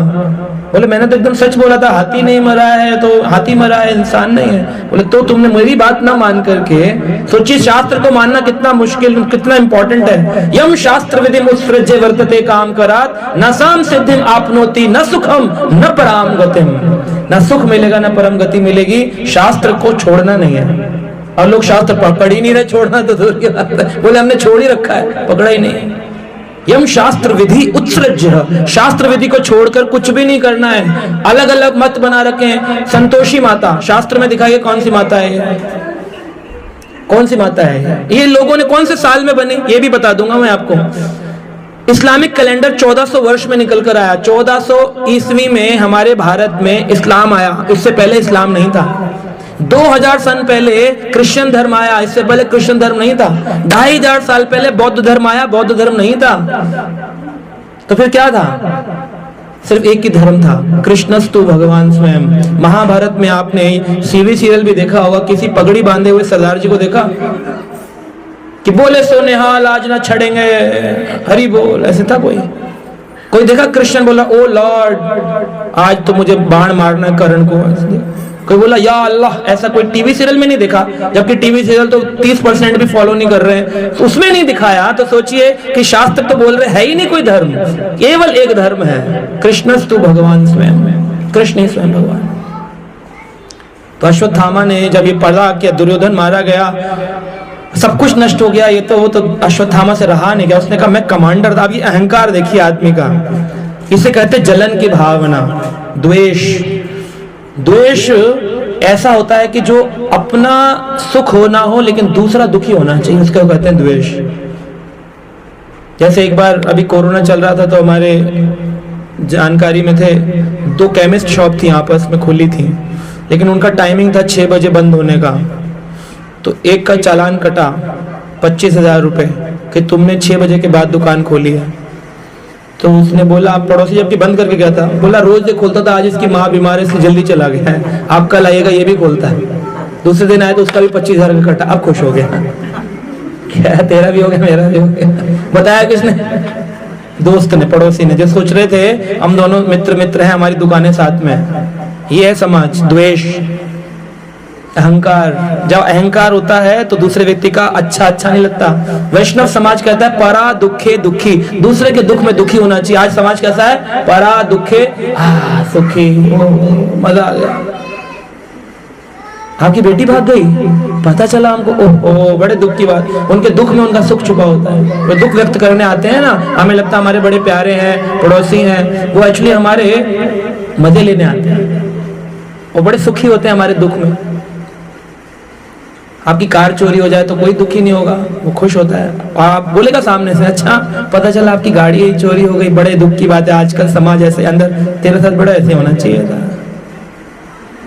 बोले, मैंने तो एकदम सच बोला था, हाथी नहीं मरा है तो हाथी मरा है, इंसान नहीं है। बोले, तो तुमने मेरी बात ना मान करके, सोचिए शास्त्र को मानना कितना मुश्किल, कितना इंपॉर्टेंट है। यम शास्त्र विधिम उत्सृज्य वर्तते काम करात, न साम सिद्धिम आपनोति, न सुखम न पराम गतिम। न सुख मिलेगा न परम गति मिलेगी। शास्त्र को छोड़ना नहीं है। और लोग शास्त्र पकड़ ही नहीं रहे, छोड़ना तो दूर की बात है। बोले, हमने छोड़ ही रखा है, पकड़ा ही नहीं। यम शास्त्र विधि उत्सृज्य, शास्त्र विधि को छोड़कर कुछ भी नहीं करना है। अलग अलग मत बना रखे हैं। संतोषी माता शास्त्र में दिखाइए, कौन सी माता है? कौन सी माता है? ये लोगों ने कौन से साल में बने, ये भी बता दूंगा मैं आपको। इस्लामिक कैलेंडर 1400 वर्ष में निकल कर आया। 1400 ईस्वी में हमारे भारत में इस्लाम आया। इससे पहले इस्लाम नहीं था। 2000 साल पहले क्रिश्चियन धर्म आया, इससे पहले क्रिश्चियन धर्म नहीं था। 2500 साल पहले बौद्ध धर्म आया, बौद्ध धर्म नहीं था। तो फिर क्या था? सिर्फ एक ही धर्म था, कृष्णस्तु भगवान स्वयं। महाभारत में आपने सीवी सीरियल भी देखा होगा, किसी पगड़ी बांधे हुए सरदार जी को देखा कि बोले सो निहाल आज ना छड़ेंगे, हरि बोल, ऐसे था कोई देखा? कृष्ण बोला, ओ लॉर्ड आज तो मुझे बाण मारना कर्ण को। कोई बोला या अल्लाह, ऐसा कोई टीवी सीरियल में नहीं दिखा। जबकि टीवी सीरियल तो 30% भी फॉलो नहीं कर रहे हैं, तो उसमें नहीं दिखाया। तो सोचिए कि शास्त्र तो बोल रहे है ही नहीं कोई धर्म, केवल एक धर्म है, कृष्णस्तु भगवान स्वयं। कृष्ण ही स्वयं भगवान। तो अश्वत्थामा ने जब ये पढ़ा कि दुर्योधन मारा गया, सब कुछ नष्ट हो गया, ये तो वो तो अश्वत्थामा से रहा नहीं गया। उसने कहा मैं कमांडर था। अब ये अहंकार देखिए आदमी का, इसे कहते जलन की भावना, द्वेष। द्वेष ऐसा होता है कि जो अपना सुख हो ना हो लेकिन दूसरा दुखी होना चाहिए, उसको कहते हैं द्वेष। जैसे एक बार अभी कोरोना चल रहा था तो हमारे जानकारी में थे 2 केमिस्ट शॉप थी, आपस में खुली थी, लेकिन उनका टाइमिंग था 6 बजे बंद होने का। तो एक का चालान कटा 25,000 रुपये कि तुमने 6 बजे के बाद दुकान खोली है। तो उसने बोला, आप पड़ोसी जबकि बंद करके गया था, बोला रोज ये खोलता था, आज इसकी माँ बीमार है, इसलिए जल्दी चला गया है, आप कल आइएगा ये भी खोलता है। दूसरे दिन आए तो उसका भी 25,000 का कटा। अब खुश हो गया, क्या तेरा भी हो गया मेरा भी हो गया। बताया किसने? दोस्त ने, पड़ोसी ने, जो सोच रहे थे हम दोनों मित्र हैं, हमारी दुकानें साथ में। ये है समाज, द्वेष, अहंकार। जब अहंकार होता है तो दूसरे व्यक्ति का अच्छा नहीं लगता। वैष्णव समाज कहता है परा दुखे दुखी, दूसरे के दुख में दुखी होना चाहिए। आज समाज कैसा है? परा दुखे सुखी। मजा आ गया। आपकी बेटी भाग गई, पता चला हमको, ओह बड़े दुख की बात। उनके दुख में उनका सुख छुपा होता है। वो दुख व्यक्त करने आते हैं ना, हमें लगता है हमारे बड़े प्यारे हैं, पड़ोसी हैं, वो एक्चुअली हमारे मजे लेने आते हैं। वो बड़े सुखी होते हैं हमारे दुख में। आपकी कार चोरी हो जाए तो कोई दुखी नहीं होगा, वो खुश होता है। आप बोलेगा सामने से, अच्छा पता चला आपकी गाड़ी ही चोरी हो गई, बड़े दुख की बात है। आजकल समाज ऐसे, अंदर तेरे साथ बड़ा ऐसे होना चाहिए था।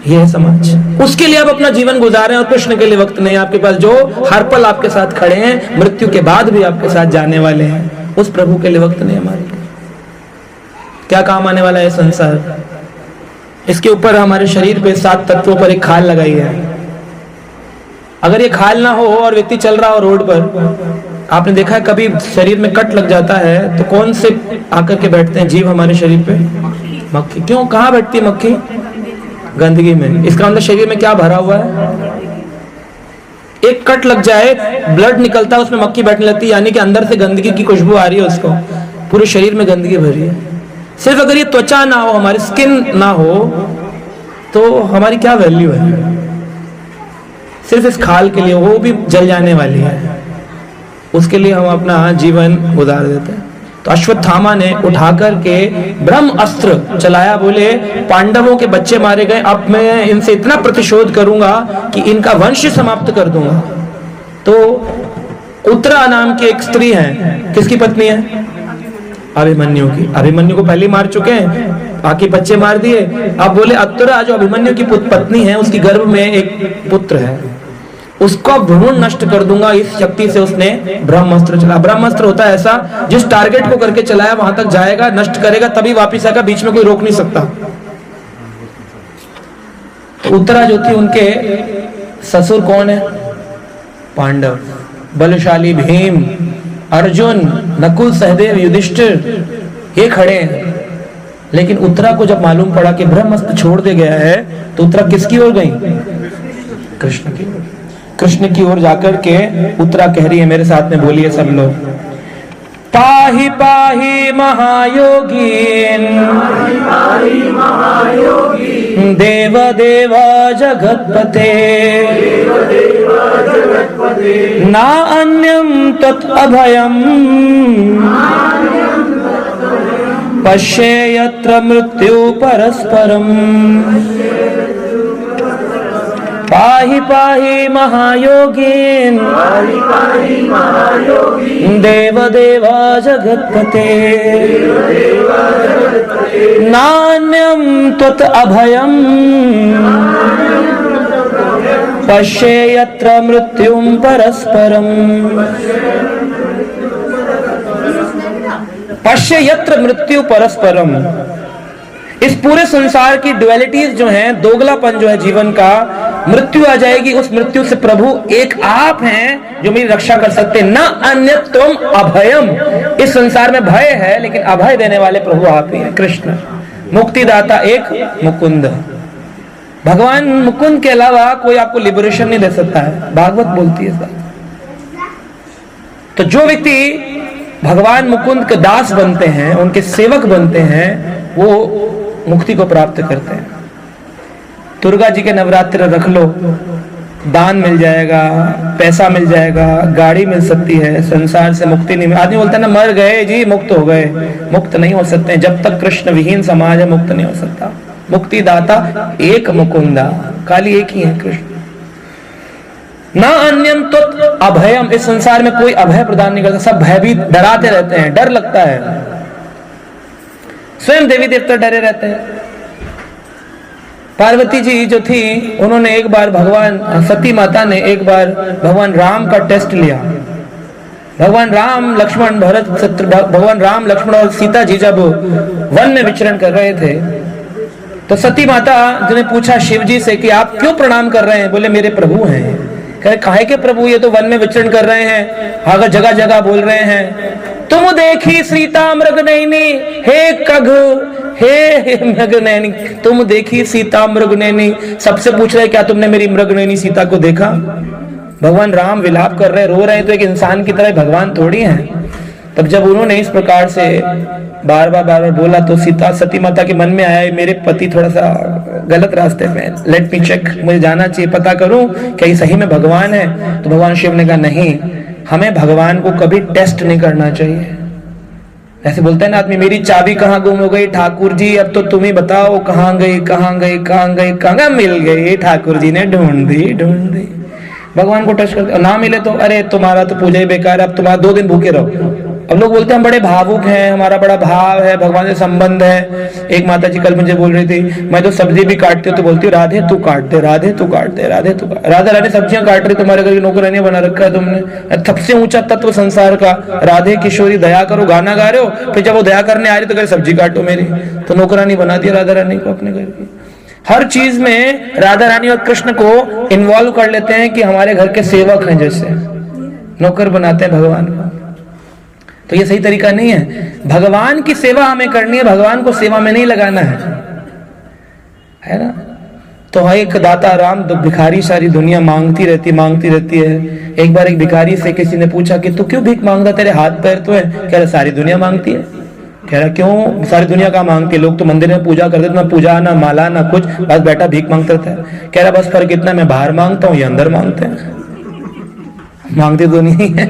यह है समाज। उसके लिए आप अपना जीवन गुजार रहे हैं और कृष्ण के लिए वक्त नहीं है आपके पास, जो हर पल आपके साथ खड़े हैं, मृत्यु के बाद भी आपके साथ जाने वाले हैं। उस प्रभु के लिए वक्त नहीं हमारे लिए। क्या काम आने वाला है संसार? इसके ऊपर हमारे शरीर पे 7 तत्वों पर एक खाल लगाई है। अगर ये खाल ना हो और व्यक्ति चल रहा हो रोड पर, आपने देखा है कभी शरीर में कट लग जाता है तो कौन से आकर के बैठते हैं जीव हमारे शरीर पे? मक्खी। क्यों? कहाँ बैठती है मक्खी? गंदगी में। इसका मतलब शरीर में क्या भरा हुआ है? एक कट लग जाए, ब्लड निकलता है, उसमें मक्खी बैठने लगती है, यानी कि अंदर से गंदगी की खुशबू आ रही है उसको। पूरे शरीर में गंदगी भरी है। सिर्फ अगर ये त्वचा ना हो, हमारी स्किन ना हो, तो हमारी क्या वैल्यू है? सिर्फ इस खाल के लिए, वो भी जल जाने वाली है, उसके लिए हम अपना जीवन गुजार देते हैं। तो अश्वत्थामा ने उठाकर के ब्रह्म अस्त्र चलाया, बोले पांडवों के बच्चे मारे गए, अब मैं इनसे इतना प्रतिशोध करूंगा कि इनका वंश समाप्त कर दूंगा। तो उत्तरा नाम की एक स्त्री है, किसकी पत्नी है? अभिमन्यु की। अभिमन्यु को पहले मार चुके हैं, बाकी बच्चे मार दिए। अब बोले उत्तरा जो अभिमन्यु की पत्नी है, उसकी गर्भ में एक पुत्र है, उसका भ्रूण नष्ट कर दूंगा। इस शक्ति से उसने ब्रह्मास्त्र चला। ब्रह्मास्त्र होता है ऐसा, जिस टारगेट को करके चलाया वहां तक जाएगा, नष्ट करेगा, तभी वापिस आएगा, बीच में कोई रोक नहीं सकता। तो उत्तरा जो थी, उनके ससुर कौन है? पांडव। बलशाली भीम, अर्जुन, नकुल, सहदेव, युधिष्ठिर, ये खड़े हैं। लेकिन उत्तरा को जब मालूम पड़ा कि ब्रह्मास्त्र छोड़ दे गया है, तो उत्तरा किसकी ओर गई? कृष्ण की ओर। कृष्ण की ओर जाकर के उत्तरा कह रही है, मेरे साथ में बोलिए सब लोग, पाहि पाहि महायोगीन, देव देव जगतपते, ना अन्यम तत् अभयम, पश्ये यत्र मृत्यु परस्परम। पाहि पाहि महायोगीन, देव देव जगतपते, नान्यम त्वत् अभयम, पश्ये यत्र मृत्युम परस्परम। पश्ये यत्र मृत्यु परस्परम। इस पूरे संसार की ड्युअलिटीज जो हैं, दोगलापन जो है जीवन का, मृत्यु आ जाएगी, उस मृत्यु से प्रभु एक आप हैं जो मेरी रक्षा कर सकते हैं। न अन्य तुम अभयम। इस संसार में भय है, लेकिन अभय देने वाले प्रभु आप ही हैं। कृष्ण मुक्तिदाता एक मुकुंद। भगवान मुकुंद के अलावा कोई आपको लिबरेशन नहीं दे सकता है, भागवत बोलती है। तो जो व्यक्ति भगवान मुकुंद के दास बनते हैं, उनके सेवक बनते हैं, वो मुक्ति को प्राप्त करते हैं। दुर्गा जी के नवरात्र रख लो, दान मिल जाएगा, पैसा मिल जाएगा, गाड़ी मिल सकती है, संसार से मुक्ति नहीं। आदमी बोलता है ना, मर गए जी मुक्त हो गए। मुक्त नहीं हो सकते, जब तक कृष्ण विहीन समाज है मुक्त नहीं हो सकता। मुक्तिदाता एक मुकुंदा, खाली एक ही है कृष्ण। ना अन्यम तो अभयम। इस संसार में कोई अभय प्रदान नहीं करता, सब भयभीत, डराते रहते हैं, डर लगता है। स्वयं देवी देवता डरे रहते हैं। पार्वती जी जो थी उन्होंने एक बार सती माता ने एक बार भगवान राम का टेस्ट लिया। भगवान राम लक्ष्मण और सीता जी जब वन में विचरण कर रहे थे तो सती माता ने पूछा शिव जी से कि आप क्यों प्रणाम कर रहे हैं? बोले मेरे प्रभु हैं। कहे काहे के प्रभु? ये तो वन में विचरण कर रहे हैं, अगर जगह जगह बोल रहे हैं तुम देखी सीता मृगनयनी हे कघ हे मृगनयनी, तुम देखी सीता मृगनयनी। सबसे पूछ रहे क्या तुमने मेरी मृगनयनी सीता को देखा? भगवान राम विलाप कर रहे, रो रहे, तो एक इंसान की तरह भगवान थोड़ी हैं। तब जब उन्होंने इस प्रकार से बार बार बोला तो सती माता के मन में आया मेरे पति थोड़ा सा गलत रास्ते पे, लेट मी चेक, मुझे जाना चाहिए, पता करूं क्या ये सही में भगवान है। तो भगवान शिव ने कहा नहीं, हमें भगवान को कभी टेस्ट नहीं करना चाहिए। ऐसे बोलते हैं ना आदमी, मेरी चाबी कहाँ गुम हो गई ठाकुर जी, अब तो तुम ही बताओ कहाँ गई कहाँ गई कहाँ गई, कहाँ मिल गई, ठाकुर जी ने ढूंढ दी। भगवान को टेस्ट करते, ना मिले तो अरे तुम्हारा तो पूजा ही बेकार है, अब तुम्हारा 2 दिन भूखे रहो। अब लोग बोलते हैं हम बड़े भावुक हैं, हमारा बड़ा भाव है, भगवान से संबंध है। एक माता जी कल मुझे बोल रही थी, मैं तो सब्जी भी काटती हूँ तो बोलती हूँ राधे तू काट दे, राधे तू काट दे, राधे तू राधा रानी सब्जियां काट रही, तुम्हारे घर की नौकरानी बना रखा है तुमने। सबसे ऊंचा तत्व संसार का राधे किशोरी दया करो, गाना गा रहे हो, फिर जब वो दया करने आ रही तो कह सब्जी काटो मेरी, तो नौकरानी बना दिया राधा रानी को अपने घर की। हर चीज में राधा रानी और कृष्ण को इन्वॉल्व कर लेते हैं कि हमारे घर के सेवक हैं, जैसे नौकर बनाते हैं भगवान को। तो ये सही तरीका नहीं है। भगवान की सेवा हमें करनी है, भगवान को सेवा में नहीं लगाना है ना। तो एक दाता राम भिखारी सारी दुनिया मांगती रहती है। एक बार एक भिखारी से किसी ने पूछा कि तू क्यों भीख मांगता, तेरे हाथ पैर तो है? कह रहा सारी दुनिया मांगती है। कह रहा क्यों सारी दुनिया का मांगती है? लोग तो मंदिर में पूजा करते, ना पूजा ना माला ना कुछ, बस बैठा भीख मांगता रहता है। कह रहा बस फर्क इतना, मैं बाहर मांगता हूँ, ये अंदर मांगते हैं, मांगते तो नहीं है।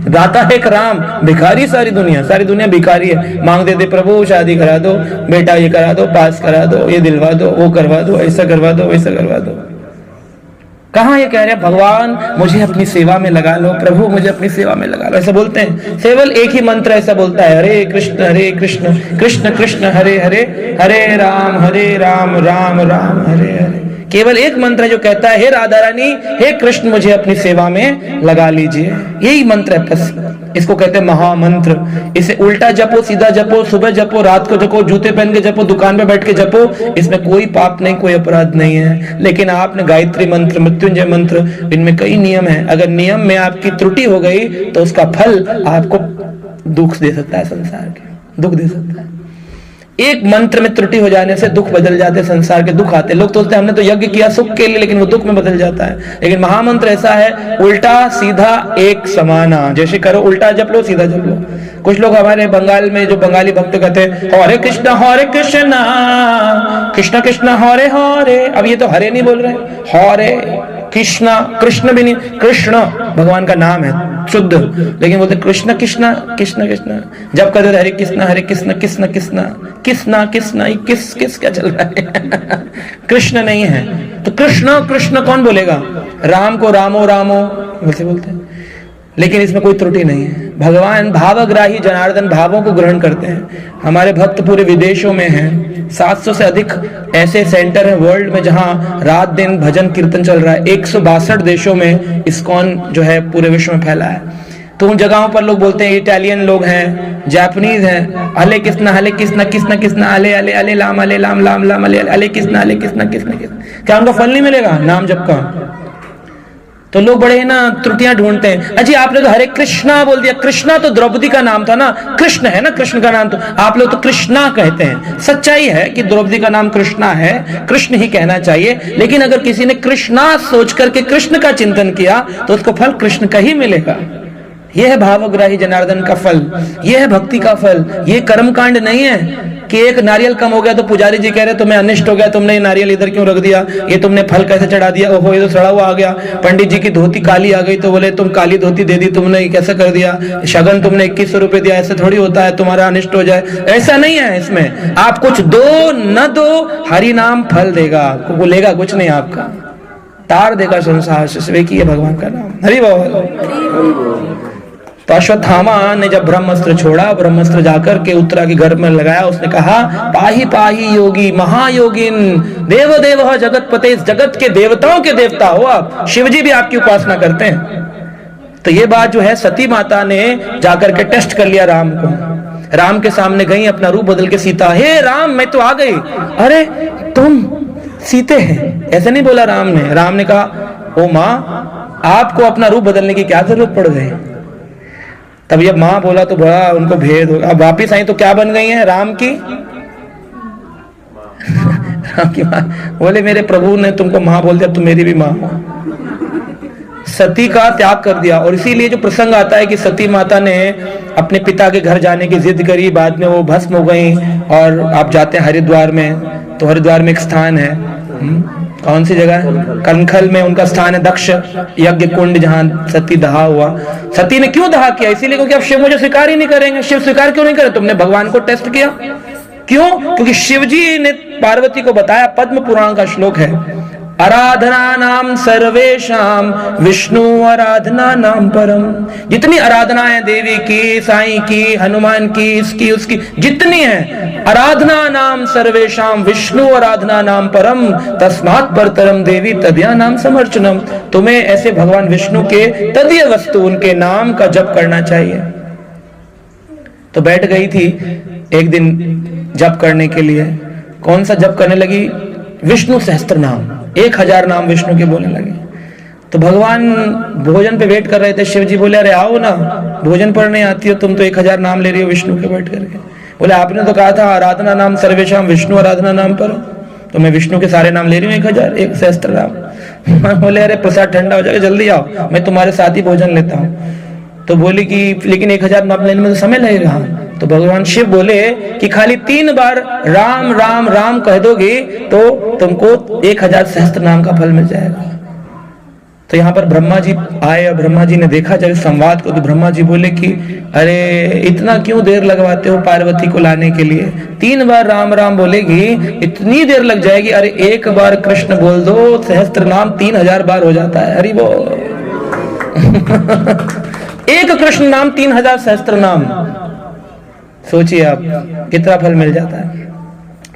दाता एक राम, भिखारी सारी दुनिया भिखारी है। मांग देते प्रभु शादी करा दो, बेटा ये करा दो, पास करा दो, ये दिलवा दो, वो करवा दो, ऐसा करवा दो, वैसा करवा दो। कहाँ ये कह रहे हैं भगवान मुझे अपनी सेवा में लगा लो, प्रभु मुझे अपनी सेवा में लगा लो, ऐसा बोलते हैं। केवल एक ही मंत्र ऐसा बोलता है, हरे कृष्ण कृष्ण कृष्ण हरे हरे, हरे राम राम राम हरे हरे। केवल एक मंत्र है जो कहता है हे राधा रानी, हे कृष्ण मुझे अपनी सेवा में लगा लीजिए। यही मंत्र है बस। इसको कहते हैं महामंत्र। इसे उल्टा जपो, सीधा जपो, सुबह जपो, रात को जपो, जूते पहन के जपो, दुकान पे बैठ के जपो, इसमें कोई पाप नहीं, कोई अपराध नहीं है। लेकिन आपने गायत्री मंत्र, मृत्युंजय मंत्र, इनमें कई नियम है। अगर नियम में आपकी त्रुटि हो गई तो उसका फल आपको दुख दे सकता है, संसार के दुख दे सकता है। एक मंत्र में त्रुटि हो जाने से दुख बदल जाते, संसार के दुख आते। लोग सोचते हैं हमने तो यज्ञ किया सुख के लिए, लेकिन वो दुख में बदल जाता है। लेकिन महामंत्र ऐसा है, उल्टा सीधा एक समाना, जैसे करो उल्टा जप लो, सीधा जप लो। कुछ लोग हमारे बंगाल में जो बंगाली भक्त कहते हैं हरे कृष्णा कृष्ण कृष्ण हरे हरे, अब ये तो हरे नहीं बोल रहे, हरे कृष्णा, कृष्ण भी नहीं, कृष्ण भगवान का नाम है शुद्ध, लेकिन बोलते कृष्ण कृष्ण कृष्ण कृष्ण। जब कहते थे हरे कृष्ण कृष्ण कृष्ण कृष्ण कृष्ण, किस क्या चल रहा है? कृष्ण नहीं है तो कृष्ण कृष्ण कौन बोलेगा? राम को रामो रामो वैसे बोलते हैं, लेकिन इसमें कोई त्रुटि नहीं है। भगवान भावग्राही जनार्दन भावों को ग्रहण करते हैं। हमारे भक्त पूरे विदेशों में हैं, 700 से अधिक ऐसे सेंटर हैं वर्ल्ड में जहां रात दिन भजन कीर्तन चल रहा है। 162 देशों में इस्कॉन जो है पूरे विश्व में फैला है। तो उन जगहों पर लोग बोलते हैं, इटालियन लोग हैं, जापानीज हैं, हले कृष्ण कृष्ण कृष्ण अले अले अले लाम लाम अले अले कृष्ण कृष्ण कृष्ण। क्या उनको फल नहीं मिलेगा नाम जप का? तो लोग बड़े ना त्रुटियां ढूंढते हैं। अजी आपने तो हरे कृष्णा बोल दिया, कृष्णा तो द्रौपदी का नाम था ना, कृष्ण है ना कृष्ण का नाम, तो आप लोग तो कृष्णा कहते हैं। सच्चाई है कि द्रौपदी का नाम कृष्णा है, कृष्ण ही कहना चाहिए। लेकिन अगर किसी ने कृष्णा सोच करके कृष्ण का चिंतन किया तो उसको फल कृष्ण का ही मिलेगा। यह है भावग्राही जनार्दन का फल, यह है भक्ति का फल। यह कर्मकांड नहीं है कि एक नारियल कम हो गया तो पुजारी जी कह रहे तुम्हें अनिष्ट हो गया, तुमने ये नारियल इधर क्यों रख दिया, ये तुमने फल कैसे चढ़ा दिया, ओहो ये तो सड़ा हुआ आ गया। पंडित जी की धोती काली आ गई तो बोले तुम काली धोती दे दी तुमने, ये कैसे कर दिया, शगन तुमने 2100 रुपए दिया, ऐसे थोड़ी होता है तुम्हारा अनिष्ट हो जाए। ऐसा नहीं है, इसमें आप कुछ दो न दो, हरि नाम फल देगा, वो लेगा कुछ नहीं, आपका तार देगा संसार से। वे की भगवान का नाम, हरि बोल। तो अश्वत्थामा ने जब ब्रह्मास्त्र छोड़ा, ब्रह्मास्त्र जाकर के उत्तरा के गर्भ में लगाया, उसने कहा पाही पाही योगी महायोगिन देव देव जगतपते, इस जगत के देवताओं के देवता हो आप, शिवजी भी आपकी उपासना करते हैं। तो ये बात जो है सती माता ने जाकर के टेस्ट कर लिया राम को। राम के सामने गई, अपना रूप बदल के सीता, हे राम मैं तो आ गई। अरे तुम सीते हैं, ऐसे नहीं बोला राम ने। राम ने कहा ओ माँ आपको अपना रूप बदलने की क्या जरूरत पड़ गई। तब जब माँ बोला तो बड़ा उनको भेद हो। अब वापिस आई तो क्या बन गई है राम की राम की माँ। बोले मेरे प्रभु ने तुमको माँ बोल दिया, तुम मेरी भी माँ हो। सती का त्याग कर दिया। और इसीलिए जो प्रसंग आता है कि सती माता ने अपने पिता के घर जाने की जिद करी, बाद में वो भस्म हो गई। और आप जाते हैं हरिद्वार में, तो हरिद्वार में एक स्थान है, कौन सी जगह है, कनखल में उनका स्थान है, दक्ष यज्ञ कुंड, जहां सती दहा हुआ। सती ने क्यों दहा किया? इसीलिए क्योंकि अब शिव मुझे स्वीकार ही नहीं करेंगे। शिव स्वीकार क्यों नहीं करे? तुमने भगवान को टेस्ट किया। क्यों? क्योंकि शिवजी ने पार्वती को बताया, पद्म पुराण का श्लोक है, आराधना नाम सर्वेशाम विष्णु आराधना नाम परम। जितनी आराधना है देवी की, साईं की, हनुमान की, इसकी उसकी जितनी है, आराधना नाम सर्वेशाम विष्णु आराधना नाम परम तस्मात् परतरम देवी तदया नाम समर्चनम। तुम्हें ऐसे भगवान विष्णु के तदीय वस्तु, उनके नाम का जप करना चाहिए। तो बैठ गई थी एक दिन जप करने के लिए। कौन सा जप करने लगी? विष्णु सहस्त्र नाम, 1000 नाम विष्णु के बोलने लगे। तो भगवान भोजन पे वेट कर रहे थे। शिव जी बोले अरे आओ ना, भोजन पर नहीं आती हो तुम तो 1000 नाम ले रही हो विष्णु के बैठ करके। बोले आपने तो कहा था आराधना नाम सर्वेशाम विष्णु आराधना नाम पर, तो मैं विष्णु के सारे नाम ले रही हूँ 1000, एक सहस्त्र नाम। बोले अरे प्रसाद ठंडा हो जाएगा, जल्दी आओ, मैं तुम्हारे साथ ही भोजन लेता हूँ। तो बोले कि लेकिन 1000 नाम लेने में तो समय लगेगा। तो भगवान शिव बोले कि खाली 3 बार राम राम राम कह दोगे तो तुमको 1000 सहस्त्र नाम का फल मिल जाएगा। तो यहाँ पर ब्रह्मा जी आए और ब्रह्मा जी ने देखा जब इस संवाद को, तो ब्रह्मा जी बोले कि अरे इतना क्यों देर लगवाते हो पार्वती को लाने के लिए? 3 बार राम राम बोलेगी, इतनी देर लग जाएगी। अरे एक बार कृष्ण बोल दो, सहस्त्र नाम 3000 बार हो जाता है। हरि बोल। एक कृष्ण नाम 3000 सहस्त्र नाम, सोचिए आप कितना फल मिल जाता है।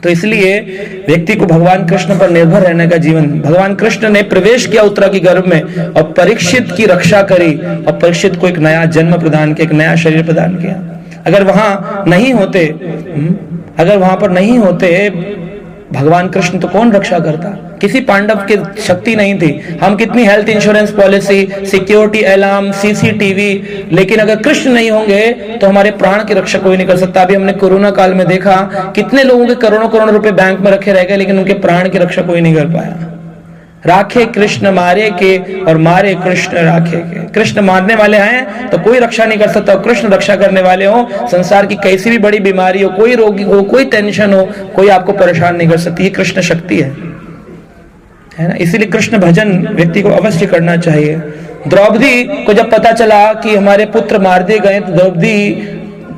तो इसलिए व्यक्ति को भगवान कृष्ण पर निर्भर रहने का जीवन। भगवान कृष्ण ने प्रवेश किया उत्तरा के गर्भ में और परीक्षित की रक्षा करी और परीक्षित को एक नया जन्म प्रदान किया, एक नया शरीर प्रदान किया। अगर वहां नहीं होते, अगर वहां पर नहीं होते भगवान कृष्ण तो कौन रक्षा करता? किसी पांडव की शक्ति नहीं थी। हम कितनी health insurance policy, security alarm, CCTV, लेकिन अगर कृष्ण नहीं होंगे तो हमारे प्राण की रक्षा कोई नहीं कर सकता। अभी हमने कोरोना काल में देखा कितने लोगों के करोड़ों करोड़ रुपए बैंक में रखे रह गए, लेकिन उनके प्राण की रक्षा कोई नहीं कर पाया। राखे कृष्ण मारे के और मारे कृष्ण राखे के। कृष्ण मारने वाले हैं तो कोई रक्षा नहीं कर सकता, कृष्ण रक्षा करने वाले हो। संसार की कैसी भी बड़ी बीमारी हो, कोई रोगी हो, कोई टेंशन हो, कोई आपको परेशान नहीं कर सकती। ये कृष्ण शक्ति है ना। इसीलिए कृष्ण भजन व्यक्ति को अवश्य करना चाहिए। द्रौपदी को जब पता चला कि हमारे पुत्र मार दिए गए, तो द्रौपदी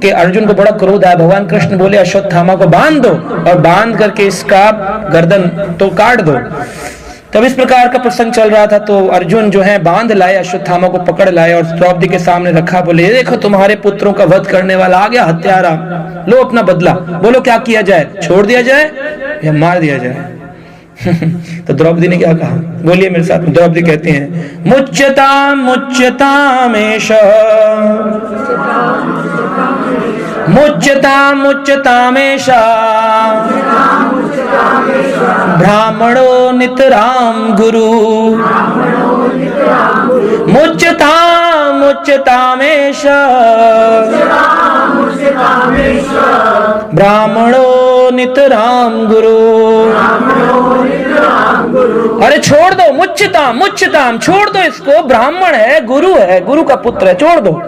के अर्जुन को बड़ा क्रोध आया। भगवान कृष्ण बोले अश्वत्थामा को बांध दो और बांध करके इसका गर्दन तो काट दो। तब इस प्रकार का प्रसंग चल रहा था। तो अर्जुन जो है बांध लाए, अश्वत्थामा को पकड़ लाए और द्रौपदी के सामने रखा। बोले ये देखो तुम्हारे पुत्रों का वध करने वाला आ गया, हत्यारा, लो अपना बदला। बोलो क्या किया जाए, छोड़ दिया जाए या मार दिया जाए? तो द्रौपदी ने क्या कहा, बोलिए मेरे साथ। द्रौपदी कहती हैं मुच्यताम मुच्यतामेष, मुच्यताम मुच्यतामेष ब्राह्मणो नितराम गुरु। मुच्यताम मुच्यतामेष ब्राह्मणो नितराम गुरु। अरे छोड़ दो, मुच्यताम मुच्यताम, छोड़ दो इसको, ब्राह्मण है, गुरु है, गुरु का पुत्र है, छोड़ दो।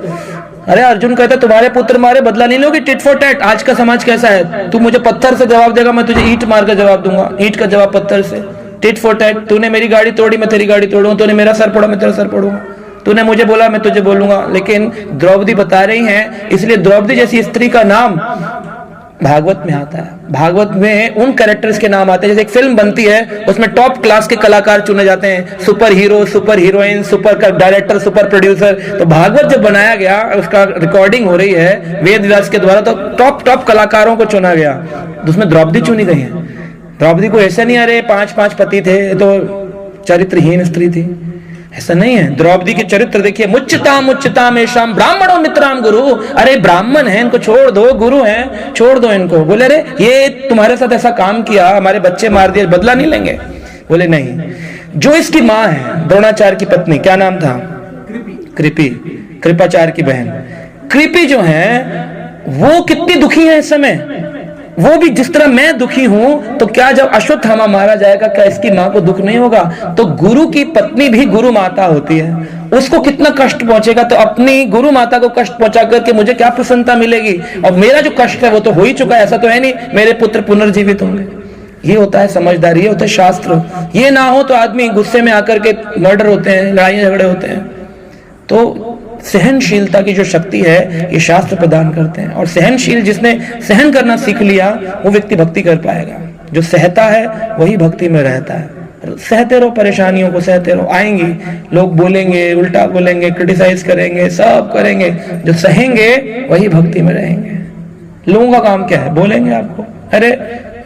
अरे अर्जुन कहता तुम्हारे पुत्र मारे बदला नहीं लोगे, टिट फॉर टैट। आज का समाज कैसा है, तू मुझे पत्थर से जवाब देगा, मैं तुझे ईंट मार कर जवाब दूंगा, ईंट का जवाब पत्थर से। टिट फॉर टैट, तूने मेरी गाड़ी तोड़ी मैं तेरी गाड़ी तोड़ूंगा, तूने मेरा सर फोड़ा मैं तेरा सर फोड़ूंगा, तूने मुझे बोला मैं तुझे बोलूंगा। लेकिन द्रौपदी बता रही हैं, इसलिए द्रौपदी जैसी स्त्री का नाम भागवत में आता है। भागवत में उन कैरेक्टर्स के नाम आते हैं, जैसे एक फिल्म बनती है उसमें टॉप क्लास के कलाकार चुने जाते हैं, super hero, super heroine, super director, super producer. तो भागवत जब बनाया गया, उसका रिकॉर्डिंग हो रही है वेद व्यास के द्वारा, तो टॉप कलाकारों को चुना गया। उसमें द्रौपदी चुनी गई है। द्रौपदी को ऐसा नहीं अरे 5 पति थे तो चरित्रहीन स्त्री थी, ऐसा नहीं है। द्रौपदी के चरित्र देखिए, मुच्चताम एषाम ब्राह्मणों मित्राम गुरु। अरे ब्राह्मण है, इनको छोड़ दो, गुरु हैं, छोड़ दो इनको। बोले अरे ये तुम्हारे साथ ऐसा काम किया, हमारे बच्चे मार दिए, बदला नहीं लेंगे? बोले नहीं। जो इसकी माँ है, द्रोणाचार्य की पत्नी, क्या नाम था? कृपि, कृपाचार्य की बहन कृपि जो है वो कितनी दुखी है इस समय। वो भी जिस तरह मैं दुखी हूं, तो क्या जब अश्वत्थामा मारा जाएगा क्या इसकी मां को दुख नहीं होगा? तो गुरु की पत्नी भी गुरु माता होती है, उसको कितना कष्ट पहुंचेगा। तो अपनी गुरु माता को कष्ट पहुंचा करके मुझे क्या प्रसन्नता मिलेगी? और मेरा जो कष्ट है वो तो हो ही चुका है, ऐसा तो है नहीं मेरे पुत्र पुनर्जीवित होंगे। ये होता है समझदारी, ये होता है शास्त्र। ये ना हो तो आदमी गुस्से में आकर के मर्डर होते हैं, लड़ाइयां झगड़े होते हैं। तो सहनशीलता की जो शक्ति है ये शास्त्र प्रदान करते हैं, और सहनशील जिसने सहन करना सीख लिया वो व्यक्ति भक्ति कर पाएगा। जो सहता है वही भक्ति में रहता है। सहते रहो, परेशानियों को सहते रहो, आएंगी, लोग बोलेंगे, उल्टा बोलेंगे, क्रिटिसाइज करेंगे, सब करेंगे। जो सहेंगे वही भक्ति में रहेंगे। लोगों का काम क्या है? बोलेंगे आपको, अरे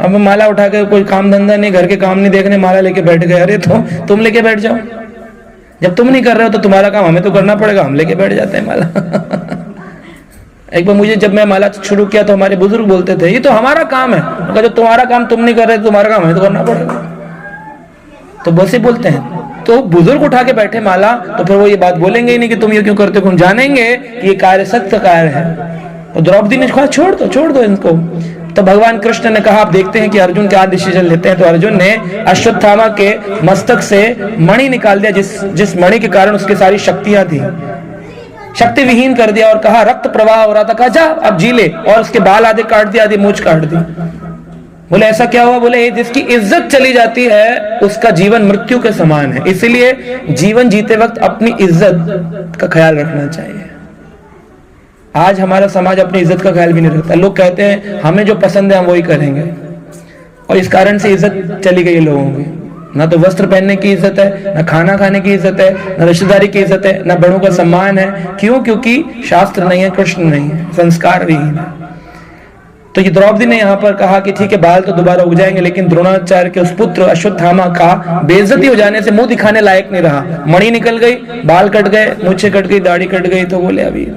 अब माला उठा के कोई काम धंधा नहीं, घर के काम नहीं देखने, माला लेके बैठ गए। अरे तो तुम लेके बैठ जाओ, जब तुम नहीं कर रहे हो तो तुम्हारा काम हमें तो करना पड़ेगा, हम लेके बैठ जाते हैं माला। एक बार मुझे, जब मैं माला शुरू किया तो हमारे बुजुर्ग बोलते थे ये तो हमारा काम है। अगर जो तुम्हारा काम तुम नहीं कर रहे, तुम्हारा काम हमें तो करना पड़ेगा। तो बस ही बोलते हैं। तो बुजुर्ग उठा के बैठे माला, तो फिर वो ये बात बोलेंगे ही नहीं कि तुम ये क्यों करते हो। हम जानेंगे कि ये कार्य सत्य कार्य है। और द्रौपदी ने कहा छोड़ दो इनको। तो भगवान कृष्ण ने कहा, आप देखते हैं कि अर्जुन क्या डिसीजन लेते हैं। तो अर्जुन ने अश्वत्थामा के मस्तक से मणि निकाल दिया, जिस मणि के कारण उसकी सारी शक्तियां थी, शक्ति विहीन कर दिया, और कहा रक्त प्रवाह हो रहा था, कहा जा अब जी ले। और उसके बाल आधे काट दिया, आधे मूंछ काट दी। बोले ऐसा क्या हुआ? बोले जिसकी इज्जत चली जाती है उसका जीवन मृत्यु के समान है, इसीलिए जीवन जीते वक्त अपनी इज्जत का ख्याल रखना चाहिए। आज हमारा समाज अपनी इज्जत का ख्याल भी नहीं रखता। लोग कहते हैं हमें जो पसंद है हम वही करेंगे, और इस कारण से इज्जत चली गई लोगों की। ना तो वस्त्र पहनने की इज्जत है, ना खाना खाने की इज्जत है, ना रिश्तेदारी की इज्जत है, ना बड़ों का सम्मान है। क्यों? क्योंकि शास्त्र नहीं है, कृष्ण नहीं है, संस्कार विहीन है। तो ये द्रौपदी ने यहाँ पर कहा कि ठीक है बाल तो दोबारा उग जाएंगे, लेकिन द्रोणाचार्य के उस पुत्र अश्वत्थामा का बेइज्जती हो जाने से मुंह दिखाने लायक नहीं रहा। मणि निकल गई, बाल कट गए, मूछें कट गई, दाढ़ी कट गई, तो बोले अभी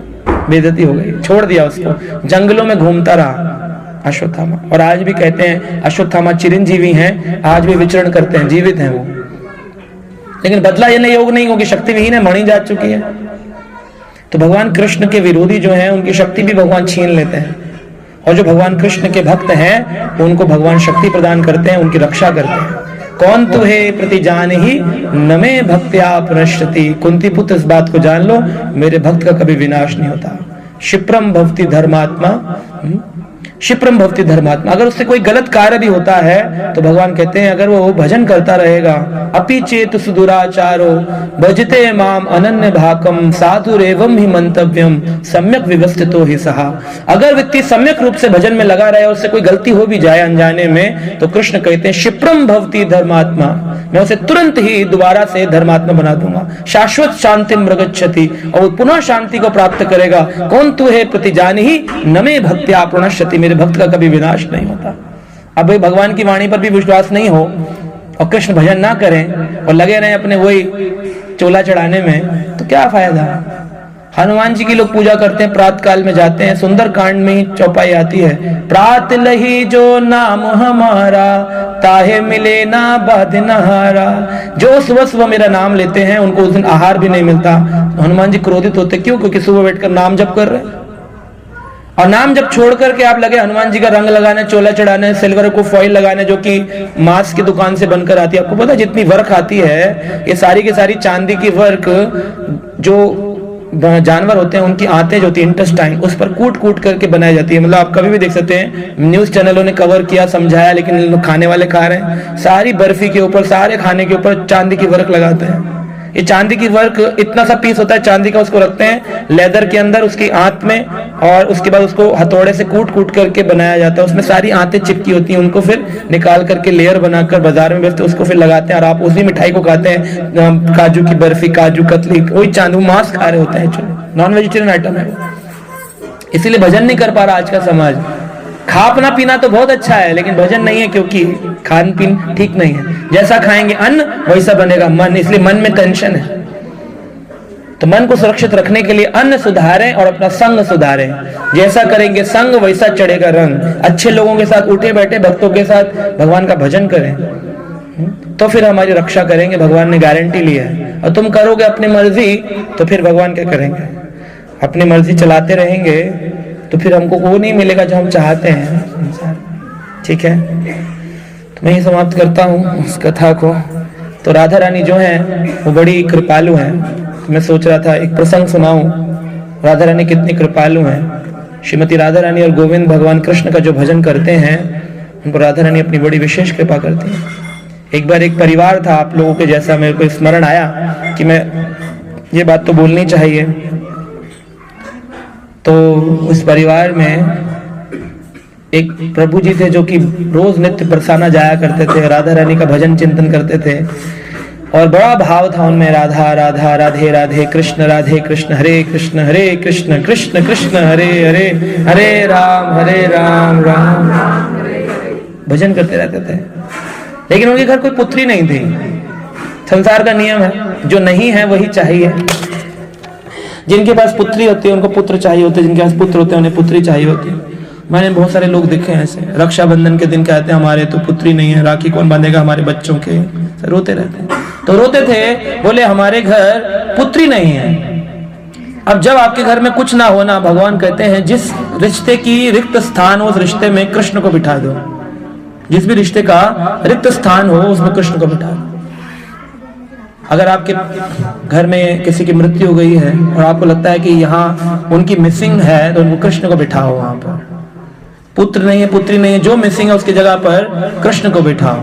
बेइज्जती हो गई, छोड़ दिया उसको। जंगलों में घूमता रहा अश्वत्थामा। और आज भी कहते हैं अश्वत्थामा चिरंजीवी हैं, आज भी विचरण करते हैं, जीवित हैं वो। लेकिन बदला ये योग नहीं होगी, शक्ति विहीन है, मणि जा चुकी है। तो भगवान कृष्ण के विरोधी जो हैं उनकी शक्ति भी भगवान छीन लेते हैं, और जो भगवान कृष्ण के भक्त हैं उनको भगवान शक्ति प्रदान करते हैं, उनकी रक्षा करते हैं। कौन तू है प्रति जान ही नमे भक्त्या प्रणश्यति। कुंती पुत्र इस बात को जान लो, मेरे भक्त का कभी विनाश नहीं होता। क्षिप्रम भवति धर्मात्मा, क्षिप्रम भवति धर्मात्मा। अगर उससे कोई गलत कार्य भी होता है तो भगवान कहते हैं अगर वो भजन करता रहेगा, अपि चेत सुदुराचारो भजते माम अनन्य भाकम साधुरेवम ही मंतव्यम सम्यक व्यवस्थितो ही सहा। अगर व्यक्ति सम्यक रूप से भजन में लगा रहे और उससे कोई गलती हो भी जाए अनजाने में, तो कृष्ण कहते हैं क्षिप्रम भवति धर्मात्मा, मैं उसे तुरंत ही दोबारा से धर्मात्मा बना दूंगा। शाश्वत शांति मृगच्छति, और वो पुनः शांति को प्राप्त करेगा। कौन तू है प्रति जान ही नमे भक्त्या प्रणश्यति, मेरे भक्त का कभी विनाश नहीं होता। अब भाई भगवान की वाणी पर भी विश्वास नहीं हो और कृष्ण भजन ना करें और लगे रहें अपने वही चोला चढ़ाने में, तो क्या फायदा। हनुमान जी की लोग पूजा करते हैं, प्रातः काल में जाते हैं, सुंदर कांड में ही चौपाई आती है, प्रात लही जो नाम हमारा ताहे मिले ना बाध नहारा। जो सुबह सुबह मेरा नाम लेते हैं उनको उस दिन आहार भी नहीं मिलता। तो हनुमान जी क्रोधित होते, क्यों? क्योंकि सुबह बैठकर नाम जप कर रहे हैं। और नाम जब छोड़ करके आप लगे हनुमान जी का रंग लगाने, चोला चढ़ाने, सिल्वर को फॉइल लगाने, जो कि मांस की दुकान से बनकर आती है। आपको पता है जितनी वर्क आती है ये सारी की सारी चांदी की वर्क, जो जानवर होते हैं उनकी आंतें जो होती है इंटेस्टाइन, उस पर कूट कूट करके बनाई जाती है। मतलब आप कभी भी देख सकते हैं, न्यूज चैनलों ने कवर किया, समझाया, लेकिन लोग खाने वाले खा रहे हैं। सारी बर्फी के ऊपर, सारे खाने के ऊपर चांदी की वर्क लगाते हैं। ये चांदी की वर्क, इतना सा पीस होता है चांदी का, उसको रखते हैं लेदर के अंदर, उसकी आंत में, और उसके बाद उसको हथौड़े से कूट कूट करके बनाया जाता है। उसमें सारी आंतें चिपकी होती हैं, उनको फिर निकाल करके लेयर बनाकर बाजार में बेचते, उसको फिर लगाते हैं और आप उसी मिठाई को खाते हैं। काजू की बर्फी, काजू कतली, वही चांदी, मांस खा रहे होते हैं, नॉन वेजिटेरियन आइटम है। इसीलिए भजन नहीं कर पा रहा आज का समाज। खाना पीना तो बहुत अच्छा है, लेकिन भजन नहीं है, क्योंकि खान पीन ठीक नहीं है। जैसा खाएंगे अन्न वैसा बनेगा मन, इसलिए मन में टेंशन है। तो मन को सुरक्षित रखने के लिए अन्न सुधारें और अपना संग सुधारें। जैसा करेंगे संग वैसा चढ़ेगा रंग। अच्छे लोगों के साथ उठे बैठे भक्तों के साथ भगवान का भजन करें, तो फिर हमारी रक्षा करेंगे, भगवान ने गारंटी ली है। और तुम करोगे अपनी मर्जी तो फिर भगवान क्या करेंगे? अपनी मर्जी चलाते रहेंगे तो फिर हमको वो नहीं मिलेगा जो हम चाहते हैं। ठीक है, तो मैं ही समाप्त करता हूँ उस कथा को। तो राधा रानी जो है वो बड़ी कृपालु हैं। तो मैं सोच रहा था एक प्रसंग सुनाऊं, राधा रानी कितनी कृपालु हैं। श्रीमती राधा रानी और गोविंद भगवान कृष्ण का जो भजन करते हैं, उनको राधा रानी अपनी बड़ी विशेष कृपा करती हैं। एक बार एक परिवार था, आप लोगों के जैसा, मेरे को स्मरण आया कि मैं ये बात तो बोलनी चाहिए। तो उस परिवार में एक प्रभु जी थे जो कि रोज नित्य बरसाना जाया करते थे, राधा रानी का भजन चिंतन करते थे और बड़ा भाव था उनमें, राधा राधा राधे राधे कृष्ण राधे कृष्ण हरे कृष्ण कृष्ण कृष्ण हरे हरे हरे राम राम राम भजन करते रहते थे। लेकिन उनके घर कोई पुत्री नहीं थी। संसार का नियम है, जो नहीं है वही चाहिए। जिनके पास पुत्री होती है उनको पुत्र चाहिए होते, जिनके पास पुत्र होते हैं उन्हें पुत्री चाहिए होती है। मैंने बहुत सारे लोग देखे हैं ऐसे, रक्षाबंधन के दिन कहते हैं हमारे तो पुत्री नहीं है, राखी कौन बांधेगा हमारे बच्चों के, रोते रहते हैं। तो रोते थे, बोले हमारे घर पुत्री नहीं है। अब जब आपके घर में कुछ ना होना, भगवान कहते हैं जिस रिश्ते की रिक्त स्थान हो उस रिश्ते में कृष्ण को बिठा दो। जिस भी रिश्ते का रिक्त स्थान हो उसमें कृष्ण को बिठा दो। अगर आपके घर में किसी की मृत्यु हो गई है और आपको लगता है कि यहाँ उनकी मिसिंग है, तो उनको कृष्ण को बिठाओ। वहां पर पुत्र नहीं है, पुत्री नहीं है, जो मिसिंग है उसकी जगह पर कृष्ण को बिठाओ।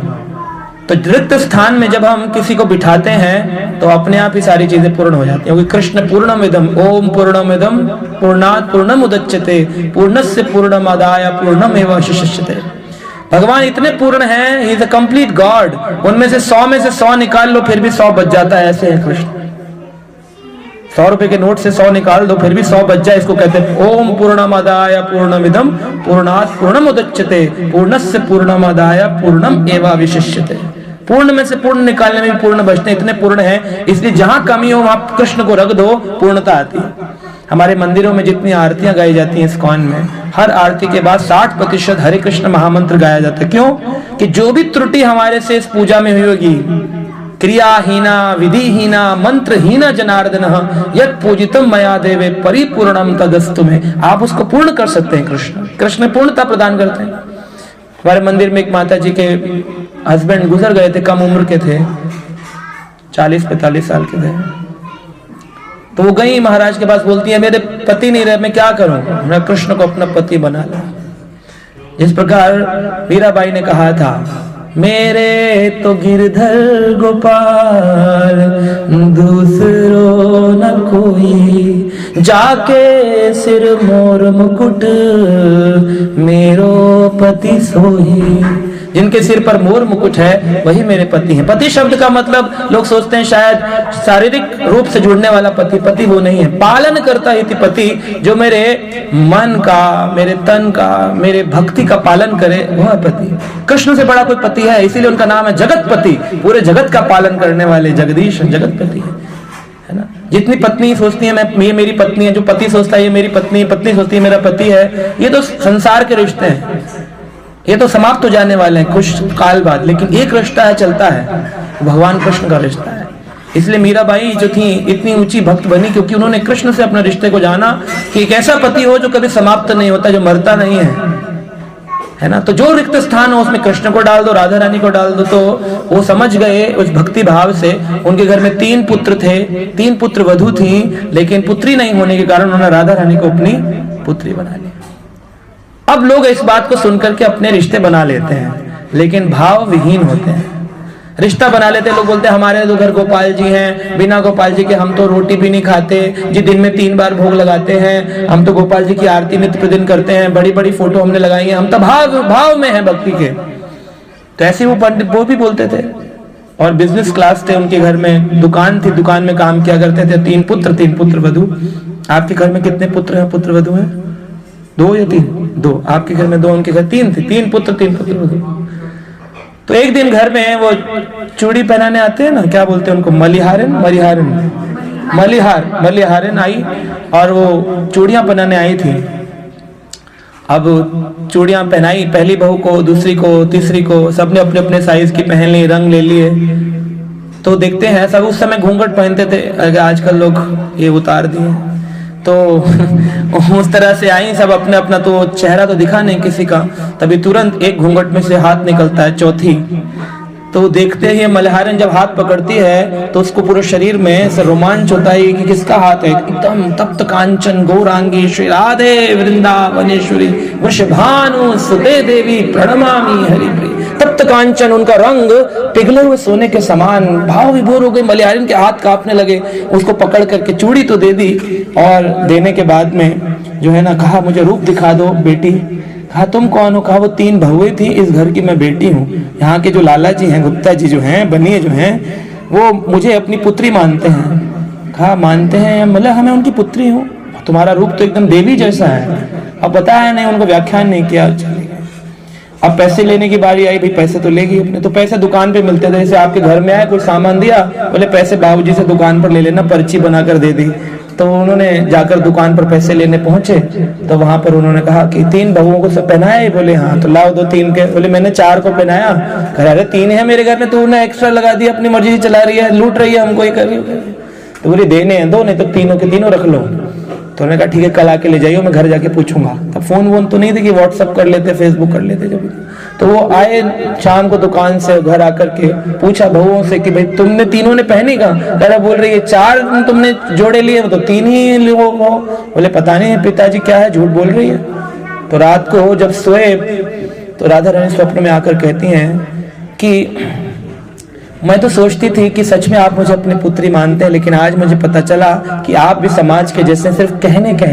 तो रिक्त स्थान में जब हम किसी को बिठाते हैं तो अपने आप ही सारी चीजें पूर्ण हो जाती हैं, क्योंकि कृष्ण पूर्णमिदम ओम पूर्णमिदम पूर्णात् पूर्णमुदच्यते पूर्णस्य पूर्णमादाय पूर्णमेवावशिष्यते। भगवान इतने पूर्ण हैं, he is a complete God. उनमें से 100 में से 100 निकाल लो फिर भी 100 बच जाता है, ऐसे है कृष्ण। 100 रुपए के नोट से 100 निकाल दो फिर भी 100 बच जाए। इसको कहते हैं ओम पूर्णमदाय पूर्णमिदम पूर्णात् पूर्णमुदच्यते पूर्णस्य पूर्णमदाय पूर्णम एवावशिष्यते। पूर्ण में से पूर्ण निकालने में भी पूर्ण बचते, इतने पूर्ण है। इसलिए जहां कमी हो वहां कृष्ण को रख दो, पूर्णता आती है। हमारे मंदिरों में जितनी आरतियां गाई जाती हैं इस्कॉन में, हर आरती के बाद 60% हरे कृष्ण महामंत्र गाया जाता है। क्यों? कि जो भी त्रुटि हमारे से इस पूजा में हुई होगी, क्रियाहीना विधिहीना मंत्रहीना जनार्दन यत् पूजितम मया देवे परिपूर्णम तदस्तु में, आप उसको पूर्ण कर सकते हैं। कृष्ण पूर्णता प्रदान करते हैं। हमारे मंदिर में एक माता जी के हस्बैंड गुजर गए थे, कम उम्र के थे, 40-45 साल के थे। तो वो गई महाराज के पास, बोलती है मेरे पति नहीं रहे, मैं क्या करूं? मैं कृष्ण को अपना पति बना ला। जिस प्रकार मीराबाई ने कहा था, मेरे तो गिरधर गोपाल दूसरो न कोई, जाके सिर मोर मुकुट मेरो पति सोई। जिनके सिर पर मोर मुकुट है वही मेरे पति हैं। पति शब्द का मतलब लोग सोचते हैं शायद शारीरिक रूप से जुड़ने वाला पति, पति वो नहीं है। पालन करता है पति, जो मेरे मन का, मेरे तन का, मेरे भक्ति का पालन करे, वह पति। कृष्ण से बड़ा कोई पति है, इसीलिए उनका नाम है जगतपति। पूरे जगत का पालन करने वाले जगदीश जगतपति है ना। जितनी पत्नी सोचती है मैं ये मेरी पत्नी है, जो पति सोचता है ये मेरी पत्नी है, पत्नी सोचती है मेरा पति है, ये तो संसार के रिश्ते हैं, ये तो समाप्त हो जाने वाले हैं कुछ काल बाद। लेकिन एक रिश्ता है, चलता है, भगवान कृष्ण का रिश्ता है। इसलिए मीराबाई जो थी इतनी ऊंची भक्त बनी, क्योंकि उन्होंने कृष्ण से अपने रिश्ते को जाना कि एक ऐसा पति हो जो कभी समाप्त नहीं होता, जो मरता नहीं है ना। तो जो रिक्त स्थान हो उसमें कृष्ण को डाल दो, राधा रानी को डाल दो। तो वो समझ गए उस भक्ति भाव से। उनके घर में 3 पुत्र थे, 3 पुत्र वधू थी, लेकिन पुत्री नहीं होने के कारण उन्होंने राधा रानी को अपनी पुत्री बना लिया। अब लोग इस बात को सुनकर के अपने रिश्ते बना लेते हैं, लेकिन भाव विहीन होते हैं। रिश्ता बना लेते लोग, बोलते हमारे तो घर गोपाल जी हैं, बिना गोपाल जी के हम तो रोटी भी नहीं खाते जी, दिन में 3 बार भोग लगाते हैं, हम तो गोपाल जी की आरती नित्य प्रतिदिन करते हैं, बड़ी बड़ी फोटो हमने लगाई है, हम तो भाव में हैं भक्ति के। तो ऐसे वो पंडित वो भी बोलते थे। और बिजनेस क्लास थे उनके घर में, दुकान थी, दुकान में काम किया करते थे। 3 पुत्र वधु। आपके घर में कितने पुत्र हैं, पुत्र वधु हैं? 2 या 3? 2। आपके घर में 2, उनके घर 3 थे। 3 पुत्र वधु। तो एक दिन घर में वो चूड़ी पहनाने आते हैं ना, क्या बोलते हैं उनको, मलिहारन आई और वो चूड़ियां पहनाने आई थी। अब चूड़ियां पहनाई, पहली बहू को, दूसरी को, तीसरी को, सबने अपने अपने साइज की पहन ली, रंग ले लिए। तो देखते हैं सब उस समय घूंघट पहनते थे, आजकल लोग ये उतार दिए। तो उस तरह से आई सब अपने अपना, तो चेहरा तो दिखा नहीं किसी का। तभी तुरंत एक घूंघट में से हाथ निकलता है, चौथी। तो देखते ही मल्हारन जब हाथ पकड़ती है तो उसको पूरे शरीर में से रोमांच होता है कि किसका हाथ है। एकदम तप्त कांचन गौरांगी श्री राधे वृंदावनेश्वरी वृषभानु सुते देवी प्रणमामि हरिप्रिय। तप्त कांचन, उनका रंग पिघले हुए सोने के समान, भाव विभोर हो गए। मल्हारन के हाथ कांपने लगे। उसको पकड़ करके चूड़ी तो दे दी, और देने के बाद में जो है ना, कहा मुझे रूप दिखा दो बेटी। कहा तुम कौन हो? कहा वो 3 बहुएं थी, इस घर की मैं बेटी हूँ। यहाँ के जो लाला जी हैं, गुप्ता जी जो हैं, बनिए जो हैं, वो मुझे अपनी पुत्री मानते हैं। कहा मानते हैं? मतलब हमें उनकी पुत्री हूँ। तुम्हारा रूप तो एकदम देवी जैसा है। अब बताया नहीं, उनको व्याख्यान नहीं किया। अब पैसे लेने की बारी आई, भाई पैसे तो लेगी अपने। तो पैसे दुकान पे मिलते थे, जैसे आपके घर में आए कोई सामान दिया, बोले पैसे बाबूजी से दुकान पर ले लेना, पर्ची बनाकर दे दी। तो उन्होंने जाकर दुकान पर पैसे लेने पहुंचे, तो वहां पर उन्होंने कहा कि 3 बहुओं को सब पहनाया है? बोले हाँ। तो लाओ 2 3 के। बोले मैंने 4 को पहनाया। कह रहे 3 है मेरे घर में, तूने एक्स्ट्रा लगा दिया, अपनी मर्जी से चला रही है, लूट रही है हमको, ये कर रही है। तो बोले देने हैं 2, नहीं तो तीनों के तीनों रख लो। तो उन्होंने कहा ठीक है, कल आके ले जाइए, मैं घर जाके पूछूंगा। तब फोन वोन तो नहीं थे कि व्हाट्सअप कर लेते, फेसबुक कर लेते जब। तो वो आए शाम को दुकान से, घर आकर के पूछा बहुओं से कि भाई तुमने तीनों ने पहनी का? दादा बोल रही है 4 तुमने जोड़े लिए, तो 3 ही लोग हो। बोले पता नहीं पिताजी क्या है, झूठ बोल रही है। तो रात को जब सोए तो राधा रानी स्वप्न में आकर कहती हैं कि मैं तो सोचती थी कि सच में आप मुझे अपनी पुत्री मानते हैं, लेकिन आज मुझे पता चला कि आप भी समाज के जैसे सिर्फ कहने के,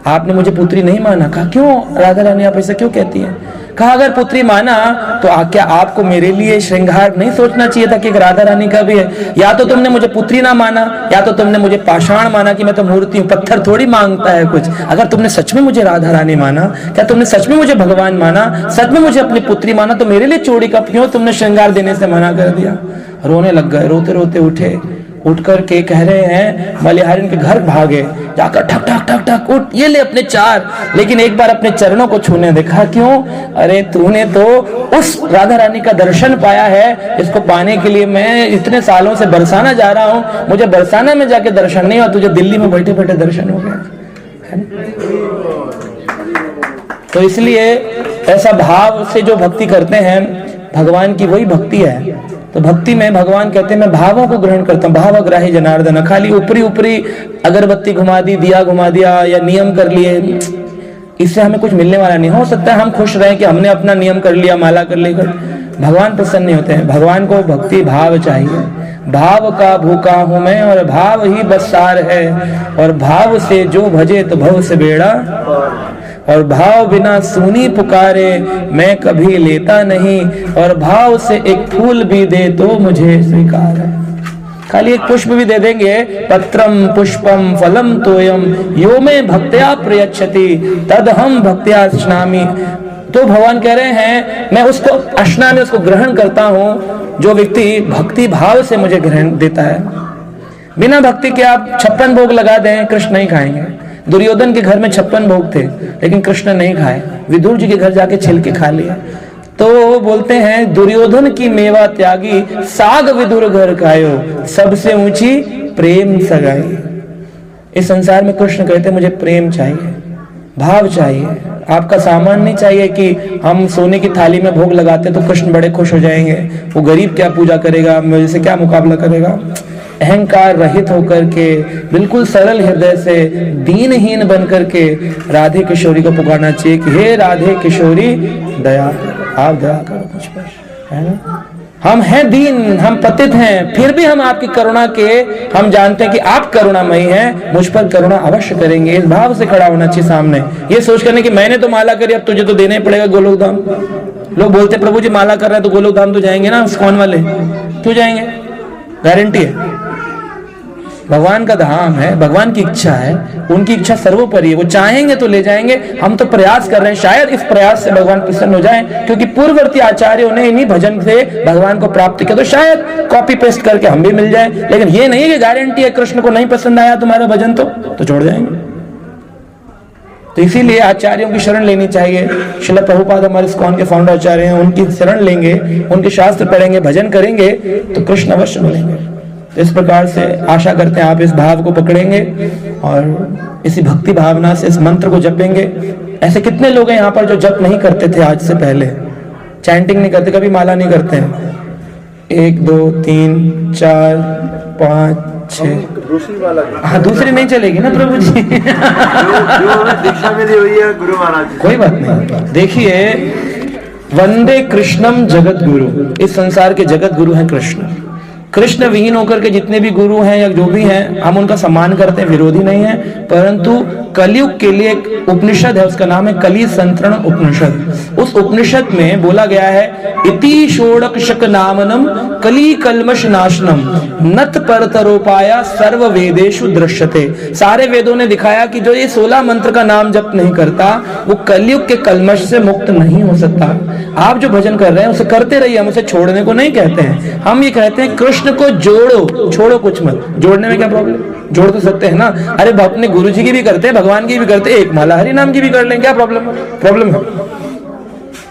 आपने मुझे पुत्री नहीं माना। कहा क्यों राधा रानी आप ऐसा क्यों कहती हैं? कहा अगर पुत्री माना तो क्या आपको मेरे लिए श्रृंगार नहीं सोचना चाहिए था कि एक राधा रानी का भी है? या तो तुमने मुझे पुत्री ना माना, या तो तुमने मुझे पाषाण माना कि मैं तो मूर्ति हूँ, पत्थर थोड़ी मांगता है कुछ। अगर तुमने सच में मुझे राधा रानी माना, क्या तुमने सच में मुझे भगवान माना, सच में मुझे अपनी पुत्री माना, तो मेरे लिए चोरी का क्यों तुमने श्रृंगार देने से मना कर दिया? रोने लग गए। रोते रोते उठे, उठ करके कह रहे हैं मल्हारन के घर भागे, जाकर ठक ठक ठक ठक उठ, ये ले अपने 4। लेकिन एक बार अपने चरणों को छूने देखा। क्यों? अरे तूने तो उस राधा रानी का दर्शन पाया है जिसको पाने के लिए मैं इतने सालों से बरसाना जा रहा हूँ। मुझे बरसाना में जाके दर्शन नहीं हुआ, तुझे दिल्ली में बैठे बैठे दर्शन हो गया। तो इसलिए ऐसा भाव से जो भक्ति करते हैं, भगवान की वही भक्ति है। तो भक्ति में भगवान कहते हैं मैं भावों को ग्रहण करता हूँ। भावग्राही जनार्दन। खाली ऊपरी ऊपरी अगरबत्ती घुमा दी, दिया घुमा दिया, या नियम कर लिए, इससे हमें कुछ मिलने वाला नहीं। हो सकता है हम खुश रहे कि हमने अपना नियम कर लिया, माला कर ली, भगवान प्रसन्न नहीं होते हैं। भगवान को भक्ति भाव चाहिए। भाव का भूखा हूं मैं और भाव ही बस सार है, और भाव से जो भजे तो भव से बेड़ा, और भाव बिना सूनी पुकारे मैं कभी लेता नहीं, और भाव से एक फूल भी दे तो मुझे स्वीकार है। खाली एक पुष्प भी दे देंगे, पत्रम पुष्पम फलम तोयम यो में भक्त्या प्रयच्छति तद हम भक्त्या अस्नामि। तो भगवान कह रहे हैं मैं उसको अस्नामि, उसको ग्रहण करता हूं जो व्यक्ति भक्ति भाव से मुझे ग्रहण देता है। बिना भक्ति के आप 56 भोग लगा दें, कृष्ण नहीं खाएंगे। दुर्योधन के घर में 56 भोग थे, लेकिन कृष्ण नहीं खाए। विदुर जी के घर जाके छिल के खा लिया। तो बोलते हैं दुर्योधन की मेवा त्यागी, साग विदुर घर खायो, सबसे ऊंची प्रेम सगाई। इस संसार में कृष्ण कहते मुझे प्रेम चाहिए, भाव चाहिए। आपका सामान नहीं चाहिए कि हम सोने की थाली में भोग लगाते तो कृष्ण बड़े खुश हो जाएंगे। वो गरीब क्या पूजा करेगा, मेरे से क्या मुकाबला करेगा। अहंकार रहित होकर के, बिल्कुल सरल हृदय से, दीनहीन बन करके राधे किशोरी को पुकारना चाहिए कि हे राधे किशोरी दया, आप दया करो मुझ पर, है ना। हम हैं दीन, हम पतित हैं, फिर भी हम आपकी करुणा के, हम जानते हैं कि आप करुणामयी हैं, मुझ पर करुणा अवश्य करेंगे। इस भाव से खड़ा होना चाहिए सामने, ये सोच करने कि मैंने तो माला करी, अब तुझे तो देना ही पड़ेगा गोलोक धाम। लोग बोलते प्रभु जी माला कर रहे हैं तो गोलोक धाम तो जाएंगे ना, इस्कॉन वाले क्यों जाएंगे? गारंटी है, भगवान का धाम है, भगवान की इच्छा है, उनकी इच्छा सर्वोपरि है, वो चाहेंगे तो ले जाएंगे। हम तो प्रयास कर रहे हैं, शायद इस प्रयास से भगवान प्रसन्न हो जाएं, क्योंकि पूर्ववर्ती आचार्यों ने इन्हीं भजन से भगवान को प्राप्त किया, तो शायद कॉपी पेस्ट करके हम भी मिल जाए। लेकिन ये नहीं कि गारंटी है कृष्ण को नहीं पसंद आया तुम्हारा भजन तो छोड़ जाएंगे। तो इसीलिए आचार्यों की शरण लेनी चाहिए। श्रील प्रभुपाद हमारे इस्कॉन के फाउंडर आचार्य हैं, उनकी शरण लेंगे, उनके शास्त्र पढ़ेंगे, भजन करेंगे तो कृष्ण अवश्य मिलेंगे। तो इस प्रकार से आशा करते हैं आप इस भाव को पकड़ेंगे और इसी भक्ति भावना से इस मंत्र को जपेंगे। ऐसे कितने लोग हैं यहाँ पर जो जप नहीं करते थे आज से पहले, चैंटिंग नहीं करते, कभी माला नहीं करते हैं? 1 2 3 4 5 6। दूसरी वाला, हाँ दूसरी नहीं चलेगी ना प्रभु जी। जो दीक्षा मिली हुई है गुरु महाराज, कोई बात नहीं। देखिए, वंदे कृष्णम जगत गुरु, इस संसार के जगत गुरु हैं कृष्ण। कृष्ण विहीन होकर के जितने भी गुरु हैं या जो भी हैं, हम उनका सम्मान करते हैं, विरोधी नहीं है। परंतु कलयुग के लिए एक उपनिषद है, उसका नाम है कली संतरण उपनिषद। उस उपनिषद में बोला गया है, इति षोडशक नामनम कली कल्मष नाशनम नत परतरोपाया सर्व वेदेषु दृश्यते। सारे वेदों ने दिखाया कि जो ये 16 मंत्र का नाम जप नहीं करता, वो कलयुग के कल्मष से मुक्त नहीं हो सकता। आप जो भजन कर रहे हैं उसे करते रहिए, हम उसे छोड़ने को नहीं कहते हैं। हम ये कहते हैं कृष्ण को जोड़ो, छोड़ो कुछ मत। जोड़ने में क्या प्रॉब्लम? जोड़ तो सकते हैं ना। अरे अपने गुरु जी की भी करते हैं, भगवान की भी करते हैं, एक माला हरि नाम की भी कर लें, क्या प्रॉब्लम? प्रॉब्लम है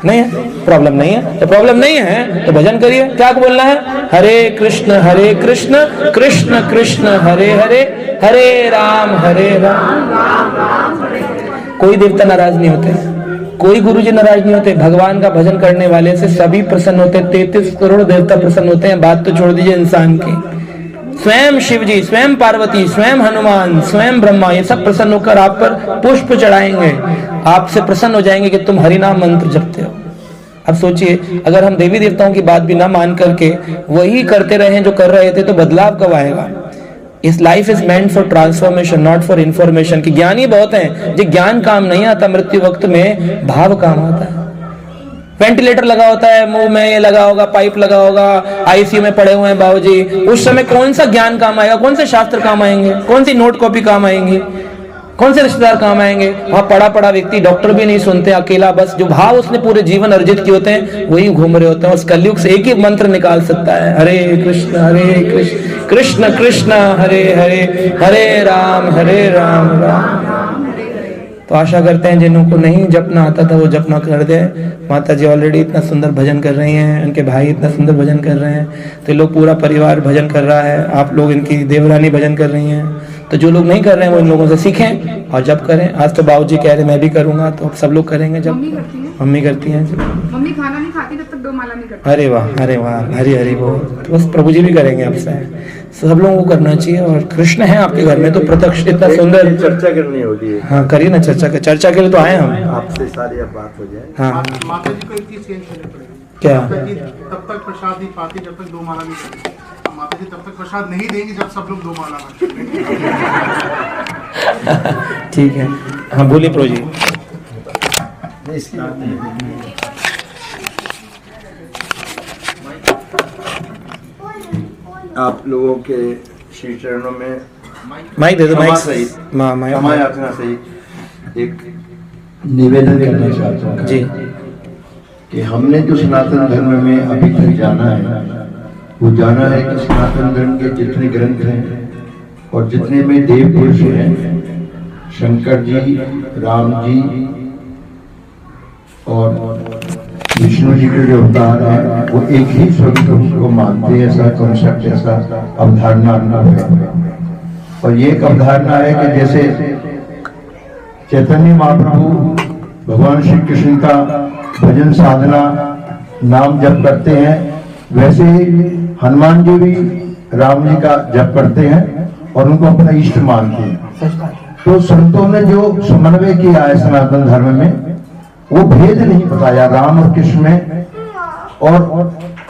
नहीं है? प्रॉब्लम नहीं है तो प्रॉब्लम नहीं है तो भजन करिए। क्या बोलना है? हरे कृष्ण कृष्ण कृष्ण हरे हरे, हरे राम कोई देवता नाराज नहीं होते, कोई गुरुजी नाराज नहीं होते। भगवान का भजन करने वाले से सभी प्रसन्न होते हैं। 33 करोड़ देवता प्रसन्न होते हैं। बात तो छोड़ दीजिए इंसान की, स्वयं शिव जी, स्वयं पार्वती, स्वयं हनुमान, स्वयं ब्रह्मा, ये सब प्रसन्न होकर आप पर पुष्प चढ़ाएंगे, आपसे प्रसन्न हो जाएंगे कि तुम हरिनाम मंत्र जपते हो। अब सोचिए, अगर हम देवी देवताओं की बात भी ना मान करके वही करते रहे जो कर रहे थे, तो बदलाव कब आएगा? इस life is meant for transformation, not for information. कि ज्ञानी बहुत हैं, जो ज्ञान काम नहीं आता, मृत्यु वक्त में भाव काम आता है। वेंटिलेटर लगा होता है, मुंह में ये लगा होगा, पाइप लगा होगा, आईसीयू में पड़े हुए हैं बाबूजी, उस समय कौन सा ज्ञान काम आएगा? कौन से शास्त्र काम आएंगे? कौन सी नोट कॉपी काम आएंगी? कौन से रिश्तेदार काम आएंगे? वहां पड़ा पड़ा व्यक्ति, डॉक्टर भी नहीं सुनते, अकेला, बस जो भाव उसने पूरे जीवन अर्जित किए होते हैं वही घूम रहे होते हैं। उस कलयुग से एक ही मंत्र निकाल सकता है, हरे कृष्ण कृष्ण कृष्ण हरे हरे, हरे राम राम। तो आशा करते हैं जिन्हों को नहीं जपना आता था वो जपना कर दे। माता जी ऑलरेडी इतना सुंदर भजन कर रही हैं, उनके भाई इतना सुंदर भजन कर रहे हैं, तो लोग पूरा परिवार भजन कर रहा है। आप लोग इनकी देवरानी भजन कर रही हैं, तो जो लोग नहीं कर रहे हैं वो इन लोगों से सीखें और जब करें। आज तो बाबूजी कह रहे मैं भी करूंगा, तो सब लोग करेंगे जब। मम्मी करती हैं जी। मम्मी खाना नहीं खाती जब तक 2 माला नहीं करती। अरे वाह हरी हरी बोल। तो बस प्रभु जी भी करेंगे आपसे, सब लोगों को करना चाहिए। और कृष्ण है आपके घर में तो प्रत्यक्ष इतना सुंदर चर्चा करनी होगी। हाँ करिए ना चर्चा के लिए तो आए हम आपसे सारी अब बात हो जाए। हाँ माता जी को एक चीज चेंज करनी पड़ेगी। क्या? तब तक प्रसाद नहीं पाती जब तक 2 माला नहीं करती। माता जी तब तक प्रसाद नहीं देंगी जब सब लोग 2 माला करेंगे। ठीक है। हाँ बोलिए प्रभु जी। आप लोगों के श्री चरणों में माइक दे दो, क्षमा माइक सहित, माइक क्षमा याचना सहित एक निवेदन करना चाहता हूँ जी कि हमने जो सनातन धर्म में अभी तक जाना है, वो जाना है कि सनातन धर्म के जितने ग्रंथ हैं और जितने में देव पुरुष हैं, शंकर जी, राम जी और विष्णु जी के जो अवतार हैं, वो एक ही स्वरूप को मानते हैं। ऐसा कॉन्सेप्ट, ऐसा अवधारणा है। और ये एक अवधारणा है कि जैसे चैतन्य महाप्रभु भगवान श्री कृष्ण का भजन साधना नाम जप करते हैं, वैसे ही हनुमान जी भी राम जी का जप करते हैं और उनको अपना इष्ट मानते हैं। तो संतों ने जो समन्वय किया है सनातन धर्म में, वो भेद नहीं बताया राम और कृष्ण में, और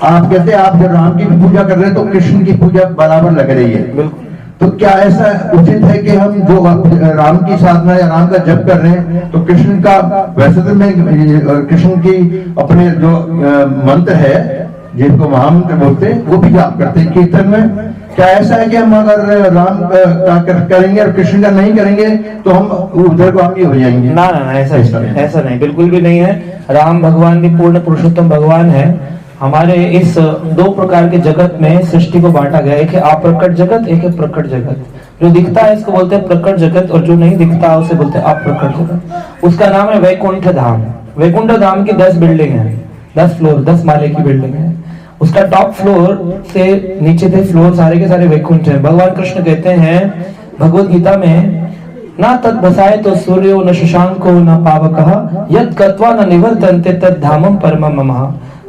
आप कहते हैं आप जब राम की भी पूजा कर रहे हैं तो कृष्ण की पूजा बराबर लग रही है। बिल्कुल। तो क्या ऐसा उचित है कि हम जो राम की साधना या राम का जप कर रहे हैं तो कृष्ण का, वैसे तो मैं कृष्ण की अपने जो मंत्र है जिनको महामंत्र बोलते हैं वो भी जाप करते हैं कीर्तन में। क्या ऐसा है कि हम अगर राम का करेंगे और कृष्ण का नहीं करेंगे तो हम उधरगामी हो जाएंगे? ना ना ना, ऐसा नहीं, बिल्कुल भी नहीं है। राम भगवान भी पूर्ण पुरुषोत्तम भगवान है। हमारे इस दो प्रकार के जगत में सृष्टि को बांटा गया, एक है अप्रकट जगत, एक है प्रकट जगत। जो दिखता है इसको बोलते हैं प्रकट जगत, और जो नहीं दिखता उसे बोलते हैं अप्रकट जगत। उसका नाम है वैकुंठ धाम। वैकुंठ धाम की 10 बिल्डिंग है, 10 फ्लोर, 10 माले की बिल्डिंग है। उसका टॉप फ्लोर से नीचे के फ्लोर सारे के सारे वैकुंठ है। भगवान कृष्ण कहते हैं भगवत गीता में, ना तद बसाए तो सूर्यो न शशांको न पावकः यद गत्वा न निवर्तन्ते तद धामम परमम मम।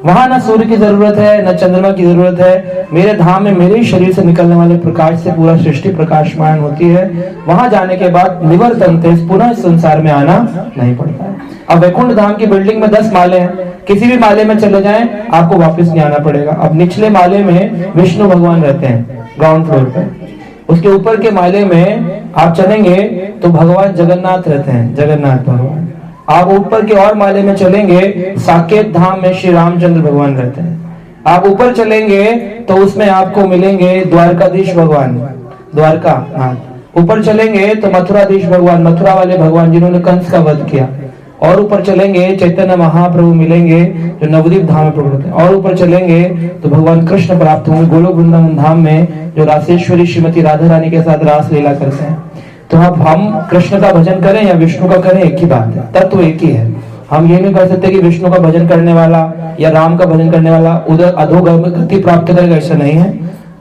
वहां ना सूर्य की जरूरत है, न चंद्रमा की जरूरत है। मेरे धाम में मेरे ही शरीर से निकलने वाले प्रकाश से पूरा सृष्टि प्रकाशमान होती है। वहां जाने के बाद निवर्तन्ते, पुनः इस संसार में आना नहीं पड़ता है। अब वैकुंठ धाम की बिल्डिंग में 10 माले हैं, किसी भी माले में चले जाएं आपको वापस नहीं आना पड़ेगा। अब निचले माले में विष्णु भगवान रहते हैं ग्राउंड फ्लोर पे, उसके ऊपर के माले में आप चलेंगे तो भगवान जगन्नाथ रहते हैं, जगन्नाथ भगवान। आप ऊपर के और माले में चलेंगे, साकेत धाम में श्री रामचंद्र भगवान रहते हैं। आप ऊपर चलेंगे तो उसमें आपको मिलेंगे द्वारकाधीश भगवान, द्वारका। ऊपर चलेंगे तो मथुराधीश भगवान, मथुरा वाले भगवान जिन्होंने कंस का वध किया। और ऊपर चलेंगे चैतन्य महाप्रभु मिलेंगे जो नवदीप धाम में प्रकट होते हैं। और ऊपर चलेंगे तो भगवान कृष्ण प्राप्त होंगे गोलोक वृंदावन धाम में, जो रासेश्वरी श्रीमती राधा रानी के साथ रास लीला करते हैं। तो अब हम कृष्ण का भजन करें या विष्णु का करें, एक ही बात है, तत्व एक ही है। हम ये नहीं कर सकते कि विष्णु का भजन करने वाला या राम का भजन करने वाला उधर अधोगति प्राप्त करेगा, ऐसा नहीं है।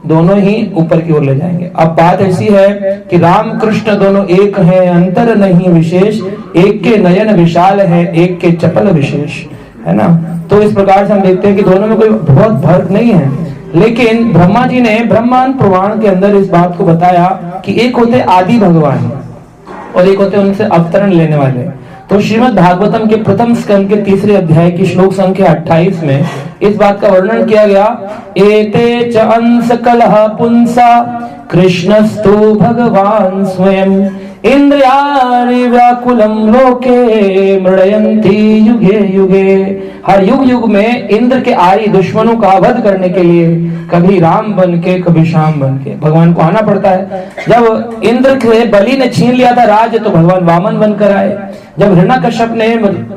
दोनों ही ऊपर की ओर ले जाएंगे। अब बात ऐसी है कि राम कृष्ण दोनों एक हैं, अंतर नहीं विशेष, एक के नयन विशाल है, एक के चपल विशेष, है ना। तो इस प्रकार से हम देखते हैं कि दोनों में कोई बहुत फर्क नहीं है। लेकिन ब्रह्मा जी ने ब्रह्मांड पुराण के अंदर इस बात को बताया कि एक होते आदि भगवान और एक होते उनसे अवतरण लेने वाले। तो श्रीमद् भागवतम के प्रथम स्कंद के 3 अध्याय की श्लोक संख्या 28 में इस बात का वर्णन किया गया, एते च अंश कलह पुंसा कृष्णस्तु भगवान स्वयं इंद्रियाणि व्याकुलम लोके मृडयन्ति युगे युगे। हर युग युग में इंद्र के आरी दुश्मनों का वध करने के लिए कभी राम बन के कभी श्याम बन के भगवान को आना पड़ता है। जब इंद्र के बलि ने छीन लिया था राज तो भगवान वामन बनकर आए। जब हिरण्यकश्यप ने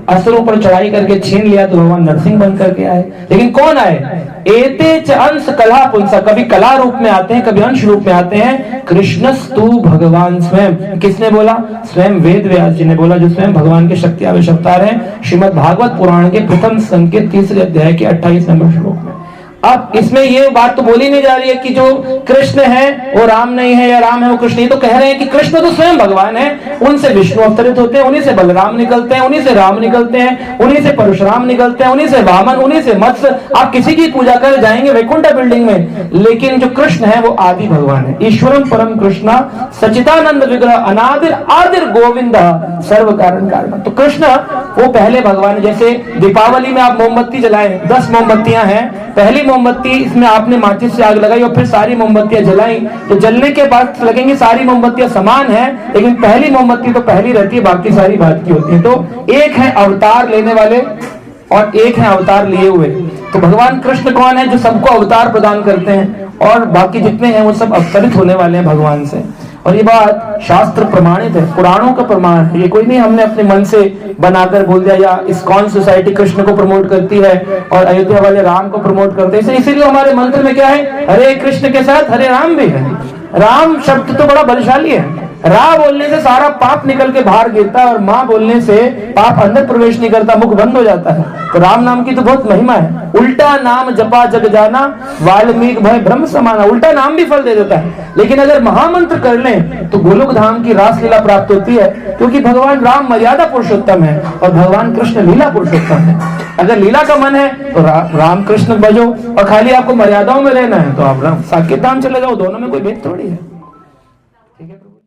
असुरों पर चढ़ाई करके छीन लिया तो भगवान नरसिंह बन करके आए। लेकिन कौन आए? एते च अंश कला पुंसा, कभी कला रूप में आते हैं, कभी अंश रूप में आते हैं। कृष्णस्तु भगवान स्वयं, किसने बोला? स्वयं वेद व्यास जी ने बोला, जो स्वयं भगवान के शक्ति आवेश अवतार हैं। श्रीमद् भागवत पुराण के प्रथम स्कंद के 3 अध्याय के 28 नंबर श्लोक में। अब इसमें ये बात तो बोली नहीं जा रही है कि जो कृष्ण है वो राम नहीं है या राम है वो कृष्ण। ये तो कह रहे हैं कि कृष्ण तो स्वयं भगवान है, उनसे विष्णु अवतरित होते हैं, उन्हीं से बलराम निकलते हैं, उन्हीं से राम निकलते हैं, उन्हीं से परशुराम निकलते हैं, उन्हीं से वामन, उन्हीं से मत्स्य। आप किसी की पूजा कर जाएंगे वैकुंठ बिल्डिंग में, लेकिन जो कृष्ण है वो आदि भगवान है। ईश्वरम परम कृष्णा सचिदानंद विग्रह अनादिर आदिर गोविंद सर्व कारण कारण। तो कृष्ण वो पहले भगवान है। जैसे दीपावली में आप मोमबत्ती जलाएं, 10 मोमबत्तियां हैं, पहली मोमबत्ती इसमें आपने माचिस से आग लगाई और फिर सारी मोमबत्तियां जलाई, तो जलने के बाद लगेंगी सारी मोमबत्तियां समान है, लेकिन पहली मोमबत्ती तो पहली रहती है, बाकी सारी बात की होती है। तो एक है अवतार लेने वाले और एक है अवतार लिए हुए। तो भगवान कृष्ण कौन है? जो सबको अवतार प्रदान करते हैं, और बाकी जितने हैं वो सब अवतरित होने वाले हैं भगवान से। और ये बात शास्त्र प्रमाणित है, पुराणों का प्रमाण है। ये कोई नहीं हमने अपने मन से बनाकर बोल दिया, या इस्कॉन सोसाइटी कृष्ण को प्रमोट करती है और अयोध्या वाले राम को प्रमोट करते हैं। इसीलिए हमारे मंत्र में क्या है? हरे कृष्ण के साथ हरे राम भी है। राम शब्द तो बड़ा बलशाली है। रा बोलने से सारा पाप निकल के बाहर गिरता है और माँ बोलने से पाप अंदर प्रवेश नहीं करता, मुख बंद हो जाता है। तो राम नाम की तो बहुत महिमा है। उल्टा नाम जपा जग जाना, वाल्मीकि भय ब्रह्म समाना। उल्टा नाम भी फल दे देता है, लेकिन अगर महामंत्र कर लें तो गोलोक धाम की रासलीला प्राप्त होती है, क्योंकि भगवान राम मर्यादा पुरुषोत्तम है और भगवान कृष्ण लीला पुरुषोत्तम है। अगर लीला का मन है तो राम कृष्ण भजो, और खाली आपको मर्यादाओं में रहना है तो आप राम साकेत धाम चले जाओ, दोनों में कोई भेद थोड़ी है। ठीक है।